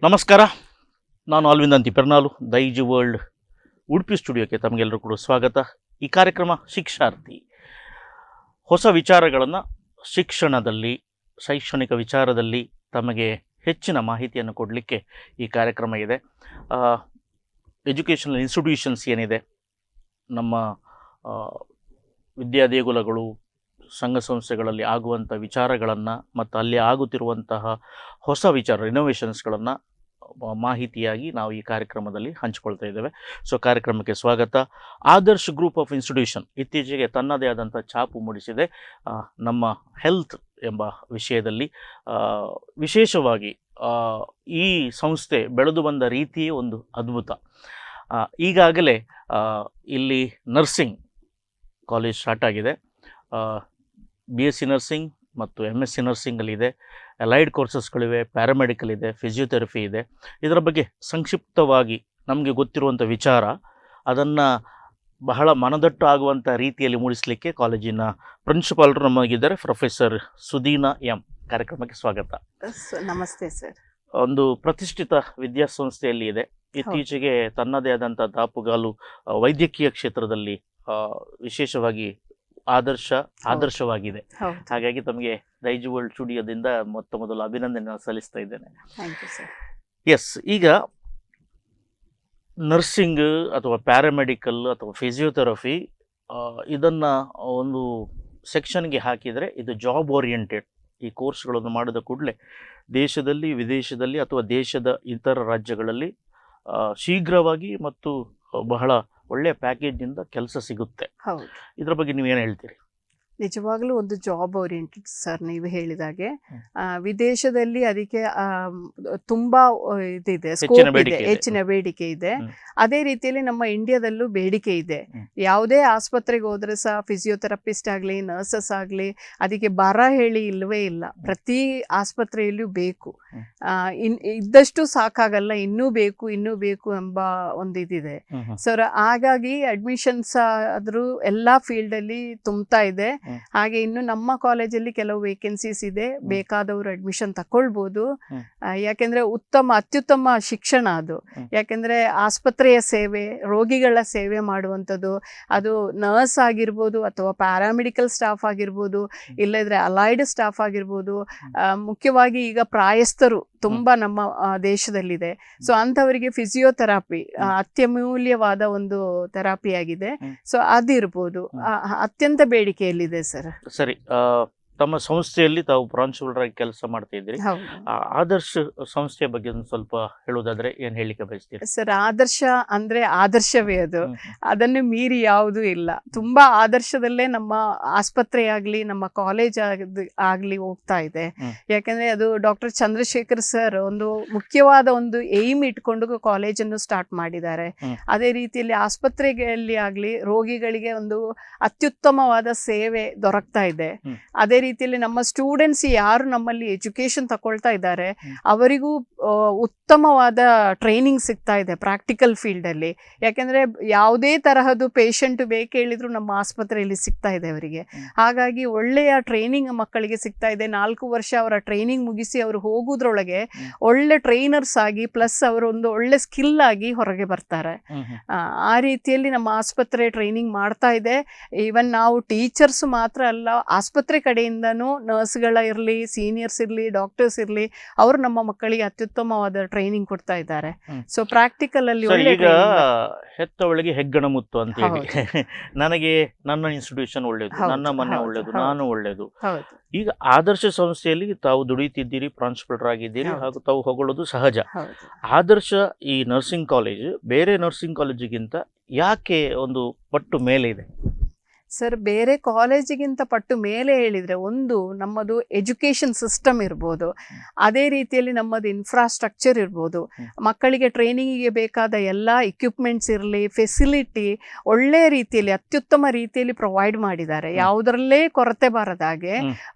ನಮಸ್ಕಾರ, ನಾನು ಅಲ್ವಿಂದಂತಿ ಪೆರ್ನಾಲು, ದೈಜ್ ವರ್ಲ್ಡ್ ಉಡುಪಿ ಸ್ಟುಡಿಯೋಕ್ಕೆ ತಮಗೆಲ್ಲರೂ ಕೂಡ ಸ್ವಾಗತ. ಈ ಕಾರ್ಯಕ್ರಮ ಶಿಕ್ಷಾರ್ಥಿ. ಹೊಸ ವಿಚಾರಗಳನ್ನು ಶಿಕ್ಷಣದಲ್ಲಿ, ಶೈಕ್ಷಣಿಕ ವಿಚಾರದಲ್ಲಿ ತಮಗೆ ಹೆಚ್ಚಿನ ಮಾಹಿತಿಯನ್ನು ಕೊಡಲಿಕ್ಕೆ ಈ ಕಾರ್ಯಕ್ರಮ ಇದೆ. ಎಜುಕೇಷನಲ್ ಇನ್ಸ್ಟಿಟ್ಯೂಷನ್ಸ್ ಏನಿದೆ, ನಮ್ಮ ವಿದ್ಯಾದೇಗುಲಗಳು, ಸಂಘ ಸಂಸ್ಥೆಗಳಲ್ಲಿ ಆಗುವಂಥ ವಿಚಾರಗಳನ್ನು ಮತ್ತು ಅಲ್ಲಿ ಆಗುತ್ತಿರುವಂತಹ ಹೊಸ ವಿಚಾರ ರಿನೋವೇಷನ್ಸ್ಗಳನ್ನು ಮಾಹಿತಿಯಾಗಿ ನಾವು ಈ ಕಾರ್ಯಕ್ರಮದಲ್ಲಿ ಹಂಚಿಕೊಳ್ತಾ ಇದ್ದೇವೆ. ಸೊ ಕಾರ್ಯಕ್ರಮಕ್ಕೆ ಸ್ವಾಗತ. ಆದರ್ಶ್ ಗ್ರೂಪ್ ಆಫ್ ಇನ್ಸ್ಟಿಟ್ಯೂಷನ್ ಇತ್ತೀಚೆಗೆ ತನ್ನದೇ ಆದಂಥ ಛಾಪು ಮೂಡಿಸಿದೆ. ನಮ್ಮ ಹೆಲ್ತ್ ಎಂಬ ವಿಷಯದಲ್ಲಿ ವಿಶೇಷವಾಗಿ ಈ ಸಂಸ್ಥೆ ಬೆಳೆದು ಬಂದ ರೀತಿಯೇ ಒಂದು ಅದ್ಭುತ. ಈಗಾಗಲೇ ಇಲ್ಲಿ ನರ್ಸಿಂಗ್ ಕಾಲೇಜ್ ಸ್ಟಾರ್ಟ್ ಆಗಿದೆ. BSc ನರ್ಸಿಂಗ್ ಮತ್ತು MSc ನರ್ಸಿಂಗಲ್ಲಿದೆ, ಅಲೈಡ್ ಕೋರ್ಸಸ್ಗಳಿವೆ, ಪ್ಯಾರಾಮೆಡಿಕಲ್ ಇದೆ, ಫಿಸಿಯೋಥೆರಪಿ ಇದೆ. ಇದರ ಬಗ್ಗೆ ಸಂಕ್ಷಿಪ್ತವಾಗಿ ನಮಗೆ ಗೊತ್ತಿರುವಂಥ ವಿಚಾರ ಅದನ್ನು ಬಹಳ ಮನದಟ್ಟು ಆಗುವಂಥ ರೀತಿಯಲ್ಲಿ ಮೂಡಿಸಲಿಕ್ಕೆ ಕಾಲೇಜಿನ ಪ್ರಿನ್ಸಿಪಾಲರು ನಮಗಿದ್ದಾರೆ. ಪ್ರೊಫೆಸರ್ ಸುದೀನಾ ಎಂ, ಕಾರ್ಯಕ್ರಮಕ್ಕೆ ಸ್ವಾಗತ. ನಮಸ್ತೆ ಸರ್. ಒಂದು ಪ್ರತಿಷ್ಠಿತ ವಿದ್ಯಾಸಂಸ್ಥೆಯಲ್ಲಿ ಇದೆ. ಇತ್ತೀಚೆಗೆ ತನ್ನದೇ ಆದಂಥ ದಾಪುಗಾಲು ವೈದ್ಯಕೀಯ ಕ್ಷೇತ್ರದಲ್ಲಿ ವಿಶೇಷವಾಗಿ ಆದರ್ಶವಾಗಿದೆ. ಹಾಗಾಗಿ ತಮಗೆ ದೈಜ್ ವರ್ಲ್ಡ್ ಸ್ಟುಡಿಯೋದಿಂದ ಮೊದಲು ಅಭಿನಂದನೆ ಸಲ್ಲಿಸ್ತಾ ಇದ್ದೇನೆ. ಎಸ್, ಈಗ ನರ್ಸಿಂಗ್ ಅಥವಾ ಪ್ಯಾರಾಮೆಡಿಕಲ್ ಅಥವಾ ಫಿಸಿಯೋಥೆರಪಿ ಇದನ್ನು ಒಂದು ಸೆಕ್ಷನ್ಗೆ ಹಾಕಿದರೆ ಇದು ಜಾಬ್ ಓರಿಯೆಂಟೆಡ್. ಈ ಕೋರ್ಸ್ಗಳನ್ನು ಮಾಡಿದ ಕೂಡಲೇ ದೇಶದಲ್ಲಿ, ವಿದೇಶದಲ್ಲಿ ಅಥವಾ ದೇಶದ ಇತರ ರಾಜ್ಯಗಳಲ್ಲಿ ಶೀಘ್ರವಾಗಿ ಮತ್ತು ಬಹಳ ಒಳ್ಳೆಯ ಪ್ಯಾಕೇಜ್ನಿಂದ ಕೆಲಸ ಸಿಗುತ್ತೆ. ಇದರ ಬಗ್ಗೆ ನೀವೇನು ಹೇಳ್ತೀರಿ? ನಿಜವಾಗ್ಲೂ ಒಂದು ಜಾಬ್ ಓರಿಯೆಂಟೆಡ್ ಸರ್. ನೀವು ಹೇಳಿದಾಗೆ ವಿದೇಶದಲ್ಲಿ ಅದಕ್ಕೆ ತುಂಬಾ ಇದಿದೆ, ಸ್ಕೋಪ್ ಇದೆ, ಹೆಚ್ಚಿನ ಬೇಡಿಕೆ ಇದೆ. ಅದೇ ರೀತಿಯಲ್ಲಿ ನಮ್ಮ ಇಂಡಿಯಾದಲ್ಲೂ ಬೇಡಿಕೆ ಇದೆ. ಯಾವುದೇ ಆಸ್ಪತ್ರೆಗೆ ಹೋದ್ರೆ ಸಹ ಫಿಸಿಯೋಥೆರಪಿಸ್ಟ್ ಆಗಲಿ, ನರ್ಸಸ್ ಆಗಲಿ ಅದಕ್ಕೆ ಬರ ಹೇಳಿ ಇಲ್ಲವೇ ಇಲ್ಲ. ಪ್ರತಿ ಆಸ್ಪತ್ರೆಯಲ್ಲೂ ಬೇಕು. ಇದ್ದಷ್ಟು ಸಾಕಾಗಲ್ಲ, ಇನ್ನೂ ಬೇಕು ಎಂಬ ಒಂದು ಇದಿದೆ ಸರ್. ಹಾಗಾಗಿ ಅಡ್ಮಿಷನ್ಸ್ ಆದ್ರೂ ಎಲ್ಲಾ ಫೀಲ್ಡ್ ಅಲ್ಲಿ ತುಂಬ್ತಾ ಇದೆ. ಹಾಗೆ ಇನ್ನು ನಮ್ಮ ಕಾಲೇಜಲ್ಲಿ ಕೆಲವು ವೇಕೆನ್ಸೀಸ್ ಇದೆ, ಬೇಕಾದವರು ಅಡ್ಮಿಷನ್ ತಕೊಳ್ಬಹುದು. ಯಾಕೆಂದ್ರೆ ಅತ್ಯುತ್ತಮ ಶಿಕ್ಷಣ ಅದು. ಯಾಕೆಂದ್ರೆ ಆಸ್ಪತ್ರೆಯ ಸೇವೆ, ರೋಗಿಗಳ ಸೇವೆ ಮಾಡುವಂಥದ್ದು, ಅದು ನರ್ಸ್ ಆಗಿರ್ಬೋದು ಅಥವಾ ಪ್ಯಾರಾಮೆಡಿಕಲ್ ಸ್ಟಾಫ್ ಆಗಿರ್ಬೋದು, ಇಲ್ಲದ್ರೆ ಅಲೈಡ್ ಸ್ಟಾಫ್ ಆಗಿರ್ಬೋದು. ಮುಖ್ಯವಾಗಿ ಈಗ ಪ್ರಾಯಸ್ಥರು ತುಂಬಾ ನಮ್ಮ ದೇಶದಲ್ಲಿದೆ. ಸೊ ಅಂಥವರಿಗೆ ಫಿಸಿಯೋಥೆರಪಿ ಅತ್ಯಮೂಲ್ಯವಾದ ಒಂದು ಥೆರಪಿ ಆಗಿದೆ. ಸೊ ಅದಿರ್ಬೋದು, ಅತ್ಯಂತ ಬೇಡಿಕೆಯಲ್ಲಿದೆ ಸರ್. ಸರಿ, ತಮ್ಮ ಸಂಸ್ಥೆಯಲ್ಲಿ ತಾವು ಪ್ರಾಂಶುಪಾಲರಾಗಿ ಕೆಲಸ ಮಾಡ್ತಾ ಇದ್ದೀರಿ. ಆದರ್ಶ ಸಂಸ್ಥೆಯ ಬಗ್ಗೆ ಒಂದು ಸ್ವಲ್ಪ ಹೇಳೋದಾದ್ರೆ ಏನ್ ಹೇಳಿಕೆ ಬಯಸ್ತೀರಿ? ಸರ್, ಆದರ್ಶ ಅಂದ್ರೆ ಆದರ್ಶವೇ ಅದು. ಅದನ್ನು ಮೀರಿ ಯಾವುದೂ ಇಲ್ಲ. ತುಂಬಾ ಆದರ್ಶದಲ್ಲೇ ನಮ್ಮ ಆಸ್ಪತ್ರೆ ಆಗ್ಲಿ, ನಮ್ಮ ಕಾಲೇಜ್ ಆಗ್ಲಿ ಹೋಗ್ತಾ ಇದೆ. ಯಾಕಂದ್ರೆ ಅದು ಡಾಕ್ಟರ್ ಚಂದ್ರಶೇಖರ್ ಸರ್ ಒಂದು ಮುಖ್ಯವಾದ ಒಂದು ಏಮ್ ಇಟ್ಕೊಂಡು ಕಾಲೇಜನ್ನು ಸ್ಟಾರ್ಟ್ ಮಾಡಿದ್ದಾರೆ. ಅದೇ ರೀತಿಯಲ್ಲಿ ಆಸ್ಪತ್ರೆಗಳಲ್ಲಿ ಆಗ್ಲಿ ರೋಗಿಗಳಿಗೆ ಒಂದು ಅತ್ಯುತ್ತಮವಾದ ಸೇವೆ ದೊರಕ್ತಾ ಇದೆ. ಅದೇ ರೀತಿಯಲ್ಲಿ ನಮ್ಮ ಸ್ಟೂಡೆಂಟ್ಸ್ ಯಾರು ನಮ್ಮಲ್ಲಿ ಎಜುಕೇಶನ್ ತಗೊಳ್ತಾ ಇದ್ದಾರೆ ಅವರಿಗೂ ಉತ್ತಮವಾದ ಟ್ರೈನಿಂಗ್ ಸಿಗ್ತಾ ಇದೆ ಪ್ರಾಕ್ಟಿಕಲ್ ಫೀಲ್ಡ್ ಅಲ್ಲಿ. ಯಾಕೆಂದ್ರೆ ಯಾವುದೇ ತರಹದ ಪೇಷಂಟ್ ಬೇಕು ಹೇಳಿದ್ರು ನಮ್ಮ ಆಸ್ಪತ್ರೆಯಲ್ಲಿ ಸಿಗ್ತಾ ಇದೆ ಅವರಿಗೆ. ಹಾಗಾಗಿ ಒಳ್ಳೆಯ ಟ್ರೈನಿಂಗ್ ಮಕ್ಕಳಿಗೆ ಸಿಗ್ತಾ ಇದೆ. 4 ವರ್ಷ ಅವರ ಟ್ರೈನಿಂಗ್ ಮುಗಿಸಿ ಅವರು ಹೋಗುದ್ರೊಳಗೆ ಒಳ್ಳೆ ಟ್ರೈನರ್ಸ್ ಆಗಿ ಪ್ಲಸ್ ಅವರು ಒಂದು ಒಳ್ಳೆ ಸ್ಕಿಲ್ ಆಗಿ ಹೊರಗೆ ಬರ್ತಾರೆ. ಆ ರೀತಿಯಲ್ಲಿ ನಮ್ಮ ಆಸ್ಪತ್ರೆ ಟ್ರೈನಿಂಗ್ ಮಾಡ್ತಾ ಇದೆ. ಈವನ್ ನಾವು ಟೀಚರ್ಸ್ ಮಾತ್ರ ಅಲ್ಲ, ಆಸ್ಪತ್ರೆ ಕಡೆಯಿಂದನೂ ನರ್ಸ್ಗಳ ಇರಲಿ, ಸೀನಿಯರ್ಸ್ ಇರಲಿ, ಡಾಕ್ಟರ್ಸ್ ಇರಲಿ, ಅವರು ನಮ್ಮ ಮಕ್ಕಳಿಗೆ ಅತ್ಯುತ್ತಮವಾದ ಟ್ರೈನಿಂಗ್ ಕೊಡ್ತಾ ಇದ್ದಾರೆ. ಸೊ ಪ್ರಾಕ್ಟಿಕಲ್ ಅಲ್ಲಿ ಈಗ ಹೆತ್ತವಳಿಗೆ ಹೆಗ್ಗಣ ಮುತ್ತು ಅಂತ ಹೇಳಿ ನನಗೆ ನನ್ನ ಇನ್ಸ್ಟಿಟ್ಯೂಷನ್ ಒಳ್ಳೇದು, ನನ್ನ ಮನೆ ಒಳ್ಳೇದು, ನಾನು ಒಳ್ಳೇದು. ಈಗ ಆದರ್ಶ ಸಂಸ್ಥೆಯಲ್ಲಿ ತಾವು ದುಡಿಯುತ್ತಿದ್ದೀರಿ, ಪ್ರಾಂಶುಪಾಲರಾಗಿದ್ದೀರಿ, ಹಾಗೂ ತಾವು ಹೊಗಳೋದು ಸಹಜ. ಆದರ್ಶ ಈ ನರ್ಸಿಂಗ್ ಕಾಲೇಜ್ ಬೇರೆ ನರ್ಸಿಂಗ್ ಕಾಲೇಜಿಗಿಂತ ಯಾಕೆ ಒಂದು ಪಟ್ಟು ಮೇಲೆ ಇದೆ? ಸರ್, ಬೇರೆ ಕಾಲೇಜಿಗಿಂತ ಪಟ್ಟು ಮೇಲೆ ಹೇಳಿದರೆ, ಒಂದು ನಮ್ಮದು ಎಜುಕೇಷನ್ ಸಿಸ್ಟಮ್ ಇರ್ಬೋದು, ಅದೇ ರೀತಿಯಲ್ಲಿ ನಮ್ಮದು ಇನ್ಫ್ರಾಸ್ಟ್ರಕ್ಚರ್ ಇರ್ಬೋದು, ಮಕ್ಕಳಿಗೆ ಟ್ರೈನಿಂಗಿಗೆ ಬೇಕಾದ ಎಲ್ಲ ಇಕ್ವಿಪ್ಮೆಂಟ್ಸ್ ಇರಲಿ, ಫೆಸಿಲಿಟಿ ಒಳ್ಳೆಯ ರೀತಿಯಲ್ಲಿ ಅತ್ಯುತ್ತಮ ರೀತಿಯಲ್ಲಿ ಪ್ರೊವೈಡ್ ಮಾಡಿದ್ದಾರೆ. ಯಾವುದರಲ್ಲೇ ಕೊರತೆ ಬಾರದಾಗೆ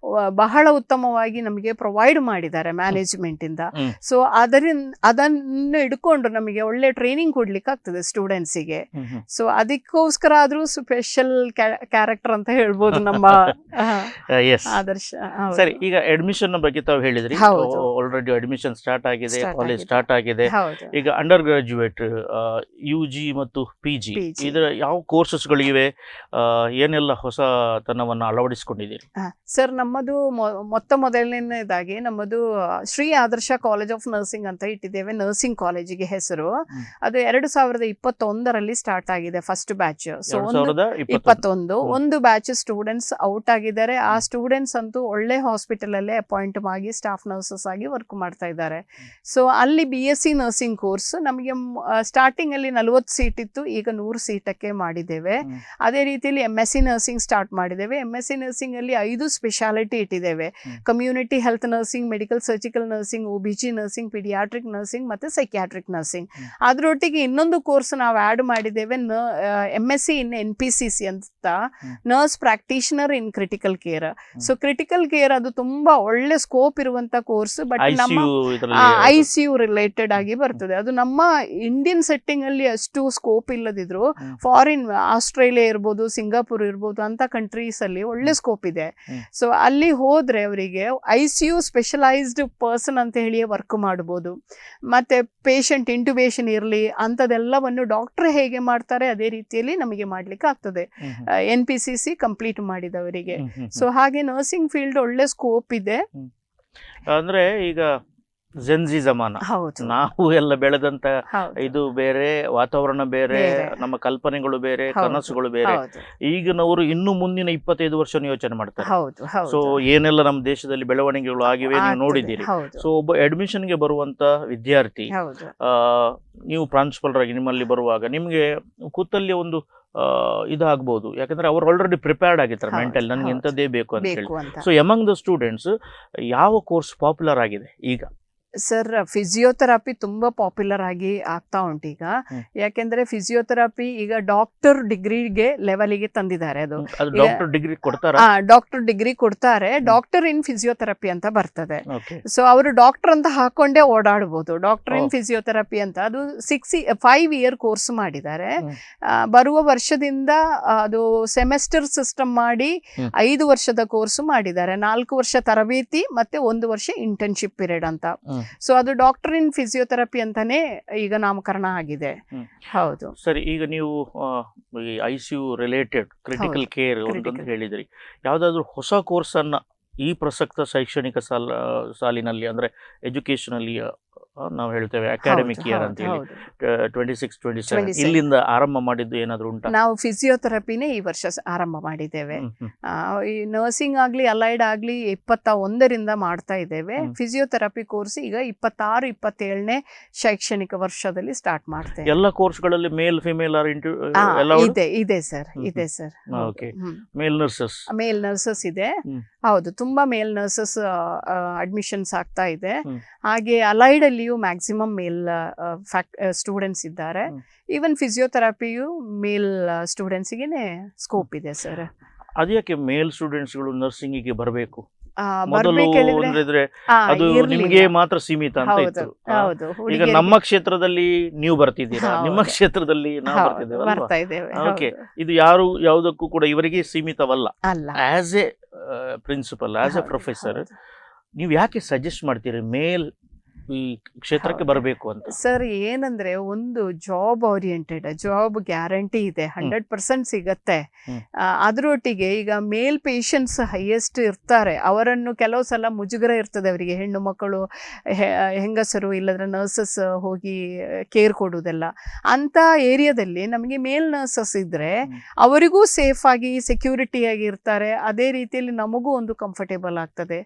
ಬಹಳ ಉತ್ತಮವಾಗಿ ನಮಗೆ ಪ್ರೊವೈಡ್ ಮಾಡಿದ್ದಾರೆ ಮ್ಯಾನೇಜ್ಮೆಂಟಿಂದ. ಸೊ ಅದನ್ನು ಹಿಡ್ಕೊಂಡು ನಮಗೆ ಒಳ್ಳೆ ಟ್ರೈನಿಂಗ್ ಕೊಡ್ಲಿಕ್ಕೆ ಆಗ್ತದೆ ಸ್ಟೂಡೆಂಟ್ಸಿಗೆ. ಸೊ ಅದಕ್ಕೋಸ್ಕರ ಆದರೂ ಸ್ಪೆಷಲ್ ಕ್ಯಾರೆಕ್ಟರ್ ಅಂತ ಹೇಳ್ಬೋದು ನಮ್ಮ ಎಸ್ ಆದರ್ಶ. ಹೌದು. ಸರಿ, ಈಗ ಅಡ್ಮಿಷನ್ ಬಗ್ಗೆ ತಾವು ಹೇಳಿದ್ರಿ, ಹೌದು. ಆಲ್ರೆಡಿ ಅಡ್ಮಿಷನ್ ಸ್ಟಾರ್ಟ್ ಆಗಿದೆ, Start ಕಾಲೇಜ್ ಆಗಿದೆ. ಸ್ಟಾರ್ಟ್ ಆಗಿದೆ. ಹೌದು. ಈಗ ಅಂಡರ್ ಗ್ರಾಜ್ಯುಯೇಟ್, UG ಮತ್ತು PG PG. ಇದರ ಯಾವ ಕೋರ್ಸಸ್ಗಳಿವೆ, ಏನೆಲ್ಲ ಹೊಸತನವನ್ನು ಅಳವಡಿಸಿಕೊಂಡಿದ್ದೀರಿ? ಸರ್, ನಮ್ಮದು ಮೊದಲನೇದಾಗಿ ನಮ್ಮದು ಶ್ರೀ ಆದರ್ಶ ಕಾಲೇಜ್ ಆಫ್ ನರ್ಸಿಂಗ್ ಅಂತ ಇಟ್ಟಿದ್ದೇವೆ. ನರ್ಸಿಂಗ್ ಕಾಲೇಜಿಗೆ ಹೆಸರು. ಅದು 2021ರಲ್ಲಿ ಸ್ಟಾರ್ಟ್ ಆಗಿದೆ ಫಸ್ಟ್ ಬ್ಯಾಚ್. ಸೊ 2021 ಒಂದು ಬ್ಯಾಚ್ ಸ್ಟೂಡೆಂಟ್ಸ್ ಔಟ್ ಆಗಿದ್ದಾರೆ. ಆ ಸ್ಟೂಡೆಂಟ್ಸ್ ಅಂತೂ ಒಳ್ಳೆ ಹಾಸ್ಪಿಟಲ್ ಅಲ್ಲೇ ಅಪಾಯಿಂಟ್ ಆಗಿ ಸ್ಟಾಫ್ ನರ್ಸಸ್ ಆಗಿ ವರ್ಕ್ ಮಾಡ್ತಾ ಇದ್ದಾರೆ. ಸೊ ಅಲ್ಲಿ BSc ನರ್ಸಿಂಗ್ ಕೋರ್ಸ್ ನಮಗೆ ಸ್ಟಾರ್ಟಿಂಗ್ ಅಲ್ಲಿ 40 ಸೀಟ್ ಇತ್ತು, ಈಗ 100 ಸೀಟಕ್ಕೆ ಮಾಡಿದ್ದೇವೆ. ಅದೇ ರೀತಿಯಲ್ಲಿ MSc ನರ್ಸಿಂಗ್ ಸ್ಟಾರ್ಟ್ ಮಾಡಿದ್ದೇವೆ. MSc ನರ್ಸಿಂಗ್ ಅಲ್ಲಿ 5 ಸ್ಪೆಷಾಲಿಟಿ ಇಟ್ಟಿದ್ದೇವೆ. Community health nursing, medical surgical nursing, OBG nursing, paediatric nursing ಮತ್ತೆ ಸೈಕ್ಯಾಟ್ರಿಕ್ ನರ್ಸಿಂಗ್. ಅದರೊಟ್ಟಿಗೆ ಇನ್ನೊಂದು ಕೋರ್ಸ್ ನಾವು ಆಡ್ ಮಾಡಿದ್ದೇವೆ, MSc ಇನ್ NPCC ಅಂತ, nurse practitioner in critical care. So critical care ಅದು ತುಂಬಾ ಒಳ್ಳೆ ಸ್ಕೋಪ್ ಇರುವಂತ ಕೋರ್ಸ್. ಬಟ್ ನಮ್ಮ ICU ರಿಲೇಟೆಡ್ ಆಗಿ ಬರ್ತದೆ. ಅದು ನಮ್ಮ ಇಂಡಿಯನ್ ಸೆಟ್ಟಿಂಗ್ ಅಲ್ಲಿ ಅಷ್ಟು ಸ್ಕೋಪ್ ಇಲ್ಲದಿದ್ರು ಫಾರಿನ್, ಆಸ್ಟ್ರೇಲಿಯಾ ಇರ್ಬೋದು, ಸಿಂಗಾಪುರ್ ಇರ್ಬೋದು ಅಂತ ಕಂಟ್ರೀಸ್ ಅಲ್ಲಿ ಒಳ್ಳೆ ಸ್ಕೋಪ್ ಇದೆ. ಸೊ ಅಲ್ಲಿ ಹೋದ್ರೆ ಅವರಿಗೆ ICU ಸ್ಪೆಷಲೈಸ್ಡ್ ಪರ್ಸನ್ ಅಂತ ಹೇಳಿ ವರ್ಕ್ ಮಾಡಬಹುದು. ಮತ್ತೆ ಪೇಷಂಟ್ ಇಂಟ್ಯುಬೇಷನ್ ಇರಲಿ ಅಂಥದ್ದೆಲ್ಲವನ್ನು ಡಾಕ್ಟರ್ ಹೇಗೆ ಮಾಡ್ತಾರೆ ಅದೇ ರೀತಿಯಲ್ಲಿ ನಮಗೆ ಮಾಡ್ಲಿಕ್ಕೆ ಆಗ್ತದೆ, NPCC ಕಂಪ್ಲೀಟ್ ಮಾಡಿದವರಿಗೆ. ಸೊ ಹಾಗೆ ನರ್ಸಿಂಗ್ ಫೀಲ್ಡ್ ಒಳ್ಳೆ ಸ್ಕೋಪ್ ಇದೆ. ಅಂದ್ರೆ ಈಗ ಜೆನ್ಜಿ ಜಮಾನ, ನಾವು ಎಲ್ಲ ಬೆಳೆದಂತ ಇದು ಬೇರೆ, ವಾತಾವರಣ ಬೇರೆ, ನಮ್ಮ ಕಲ್ಪನೆಗಳು ಬೇರೆ, ಕನಸುಗಳು ಬೇರೆ. ಈಗಿನವರು ಇನ್ನು ಮುಂದಿನ 25 ವರ್ಷ ಯೋಚನೆ ಮಾಡ್ತಾರೆ. ಸೊ ಏನೆಲ್ಲ ನಮ್ಮ ದೇಶದಲ್ಲಿ ಬೆಳವಣಿಗೆಗಳು ಆಗಿವೆ ನೀವು ನೋಡಿದ್ದೀರಿ. ಸೊ ಒಬ್ಬ ಅಡ್ಮಿಷನ್ಗೆ ಬರುವಂತ ವಿದ್ಯಾರ್ಥಿ, ನೀವು ಪ್ರಾಂಶುಪಾಲರಾಗಿ ನಿಮ್ಮಲ್ಲಿ ಬರುವಾಗ ನಿಮ್ಗೆ ಕೂತಲ್ಲಿ ಒಂದು ಇದಾಗಬಹುದು, ಯಾಕಂದ್ರೆ ಅವ್ರು ಆಲ್ರೆಡಿ ಪ್ರಿಪೇರ್ಡ್ ಆಗಿರ್ತಾರೆ ಮೆಂಟಲ್, ನನ್ಗೆ ಎಂಥದ್ದೇ ಬೇಕು ಅಂತ ಹೇಳಿ. ಸೊ ಎಮಂಗ್ ದ ಸ್ಟೂಡೆಂಟ್ಸ್ ಯಾವ ಕೋರ್ಸ್ ಪಾಪ್ಯುಲರ್ ಆಗಿದೆ ಈಗ? ಸರ್, ಫಿಸಿಯೋಥೆರಪಿ ತುಂಬಾ ಪಾಪ್ಯುಲರ್ ಆಗಿ ಆಗ್ತಾ ಉಂಟು ಈಗ. ಯಾಕೆಂದ್ರೆ ಫಿಸಿಯೋಥೆರಪಿ ಈಗ ಡಾಕ್ಟರ್ ಡಿಗ್ರಿಗೆ ಲೆವೆಲ್ಗೆ ತಂದಿದ್ದಾರೆ. ಅದು ಡಾಕ್ಟರ್ ಡಿಗ್ರಿ ಕೊಡ್ತಾರೆ, ಡಾಕ್ಟರ್ ಡಿಗ್ರಿ ಕೊಡ್ತಾರೆ. ಡಾಕ್ಟರ್ ಇನ್ ಫಿಸಿಯೋಥೆರಪಿ ಅಂತ ಬರ್ತದೆ. ಸೊ ಅವರು ಡಾಕ್ಟರ್ ಅಂತ ಹಾಕೊಂಡೇ ಓಡಾಡಬಹುದು. ಡಾಕ್ಟರ್ ಇನ್ ಫಿಸಿಯೋಥೆರಪಿ ಅಂತ ಅದು 5 ಇಯರ್ ಕೋರ್ಸ್ ಮಾಡಿದ್ದಾರೆ. ಬರುವ ವರ್ಷದಿಂದ ಅದು ಸೆಮೆಸ್ಟರ್ ಸಿಸ್ಟಮ್ ಮಾಡಿ 5 ವರ್ಷದ ಕೋರ್ಸ್ ಮಾಡಿದ್ದಾರೆ. 4 ವರ್ಷ ತರಬೇತಿ ಮತ್ತೆ 1 ವರ್ಷ ಇಂಟರ್ನ್ಶಿಪ್ ಪೀರಿಯಡ್ ಅಂತ. ಸೊ ಅದು ಡಾಕ್ಟರ್ ಇನ್ ಫಿಸಿಯೋಥೆರಪಿ ಅಂತಾನೆ ಈಗ ನಾಮಕರಣ ಆಗಿದೆ. ಹೌದು. ಸರಿ, ಈಗ ನೀವು ICU ರಿಲೇಟೆಡ್ ಕ್ರಿಟಿಕಲ್ ಕೇರ್ ಅಂತ ಹೇಳಿದ್ರಿ. ಯಾವ್ದಾದ್ರು ಹೊಸ ಕೋರ್ಸ್ ಅನ್ನ ಈ ಪ್ರಸಕ್ತ ಶೈಕ್ಷಣಿಕ ಸಾಲಿನಲ್ಲಿ, ಅಂದ್ರೆ ಎಜುಕೇಶನಲ್ಲಿ ನಾವು ಹೇಳ್ತೇವೆ ಅಕಾಡೆಮಿಕ್ ಇಯರ್ ಅಂತ ಹೇಳಿ 26-27 ಇಲ್ಲಿಂದ ಆರಂಭ ಮಾಡಿದ್ದು ಏನಾದ್ರು ಉಂಟಾ? ನಾವು ಫಿಸಿಯೋಥೆರಪಿನೇ ಈ ವರ್ಷ ಆರಂಭ ಮಾಡಿದ್ದೇವೆ. ಈ ನರ್ಸಿಂಗ್ ಆಗ್ಲಿ ಅಲೈಡ್ ಆಗ್ಲಿ 21ರಿಂದ ಮಾಡ್ತಾ ಇದ್ದೇವೆ. ಫಿಸಿಯೋಥೆರಪಿ ಕೋರ್ಸ್ ಈಗ 26-27ನೇ ಶೈಕ್ಷಣಿಕ ವರ್ಷದಲ್ಲಿ ಸ್ಟಾರ್ಟ್ ಮಾಡ್ತೇವೆ. ಎಲ್ಲ ಕೋರ್ಸ್ಗಳಲ್ಲಿ ಮೇಲ್ ಫಿಮೇಲ್ ಇದೆ ಸರ್. ಇದೆ ಸರ್. ಮೇಲ್ ನರ್ಸಸ್ ಇದೆ. ಹೌದು, ತುಂಬಾ ಮೇಲ್ ನರ್ಸಸ್ ಅಡ್ಮಿಷನ್ಸ್ ಆಗ್ತಾ ಇದೆ. ಹಾಗೆ ಅಲೈಡ್ ಅಲ್ಲಿಯೂ ಮ್ಯಾಕ್ಸಿಮಮ್ ಮೇಲ್ ಸ್ಟೂಡೆಂಟ್ಸ್ ಇದ್ದಾರೆ. ಈವನ್ ಫಿಸಿಯೋಥೆರಪಿಯು ಮೇಲ್ ಸ್ಟೂಡೆಂಟ್ಸ್ಗೆ ಸ್ಕೋಪ್ ಇದೆ ಸರ್. ಅದ್ಯಾಕೆ ಮೇಲ್ ಸ್ಟೂಡೆಂಟ್ಸ್ಗಳು ನರ್ಸಿಂಗಿಗೆ ಬರಬೇಕು? ಅದು ನಿಮಗೆ ಮಾತ್ರ ಸೀಮಿತ ಅಂತ ಇತ್ತು. ಈಗ ನಮ್ಮ ಕ್ಷೇತ್ರದಲ್ಲಿ ನೀವು ಬರ್ತಿದ್ದೀರಾ, ನಿಮ್ಮ ಕ್ಷೇತ್ರದಲ್ಲಿ ನಾವು ಬರ್ತಿದ್ದೇವೆ. ಓಕೆ, ಇದು ಯಾವುದಕ್ಕೂ ಕೂಡ ಇವರಿಗೆ ಸೀಮಿತವಲ್ಲ. As a principal, as a professor, ನೀವು ಯಾಕೆ ಸಜೆಸ್ಟ್ ಮಾಡ್ತೀರಿ ಮೇಲ್ ಈ ಕ್ಷೇತ್ರಕ್ಕೆ ಬರಬೇಕು ಅಂತ? ಸರ್, ಏನಂದ್ರೆ ಒಂದು ಜಾಬ್ ಓರಿಯೆಂಟೆಡ್, ಜಾಬ್ ಗ್ಯಾರಂಟಿ ಇದೆ, 100% ಸಿಗತ್ತೆ. ಅದರೊಟ್ಟಿಗೆ ಈಗ ಮೇಲ್ ಪೇಷಂಟ್ಸ್ ಹೈಯೆಸ್ಟ್ ಇರ್ತಾರೆ. ಅವರನ್ನು ಕೆಲವು ಸಲ ಮುಜುಗರ ಇರ್ತದೆ ಅವರಿಗೆ, ಹೆಣ್ಣು ಮಕ್ಕಳು, ಹೆಂಗಸರು ಇಲ್ಲದ್ರೆ ನರ್ಸಸ್ ಹೋಗಿ ಕೇರ್ ಕೊಡುವುದೆಲ್ಲ. ಅಂತ ಏರಿಯಾದಲ್ಲಿ ನಮಗೆ ಮೇಲ್ ನರ್ಸಸ್ ಇದ್ರೆ ಅವರಿಗೂ ಸೇಫ್ ಆಗಿ ಸೆಕ್ಯೂರಿಟಿ ಆಗಿ ಇರ್ತಾರೆ. ಅದೇ ರೀತಿಯಲ್ಲಿ ನಮಗೂ ಒಂದು ಕಂಫರ್ಟೇಬಲ್ ಆಗ್ತದೆ.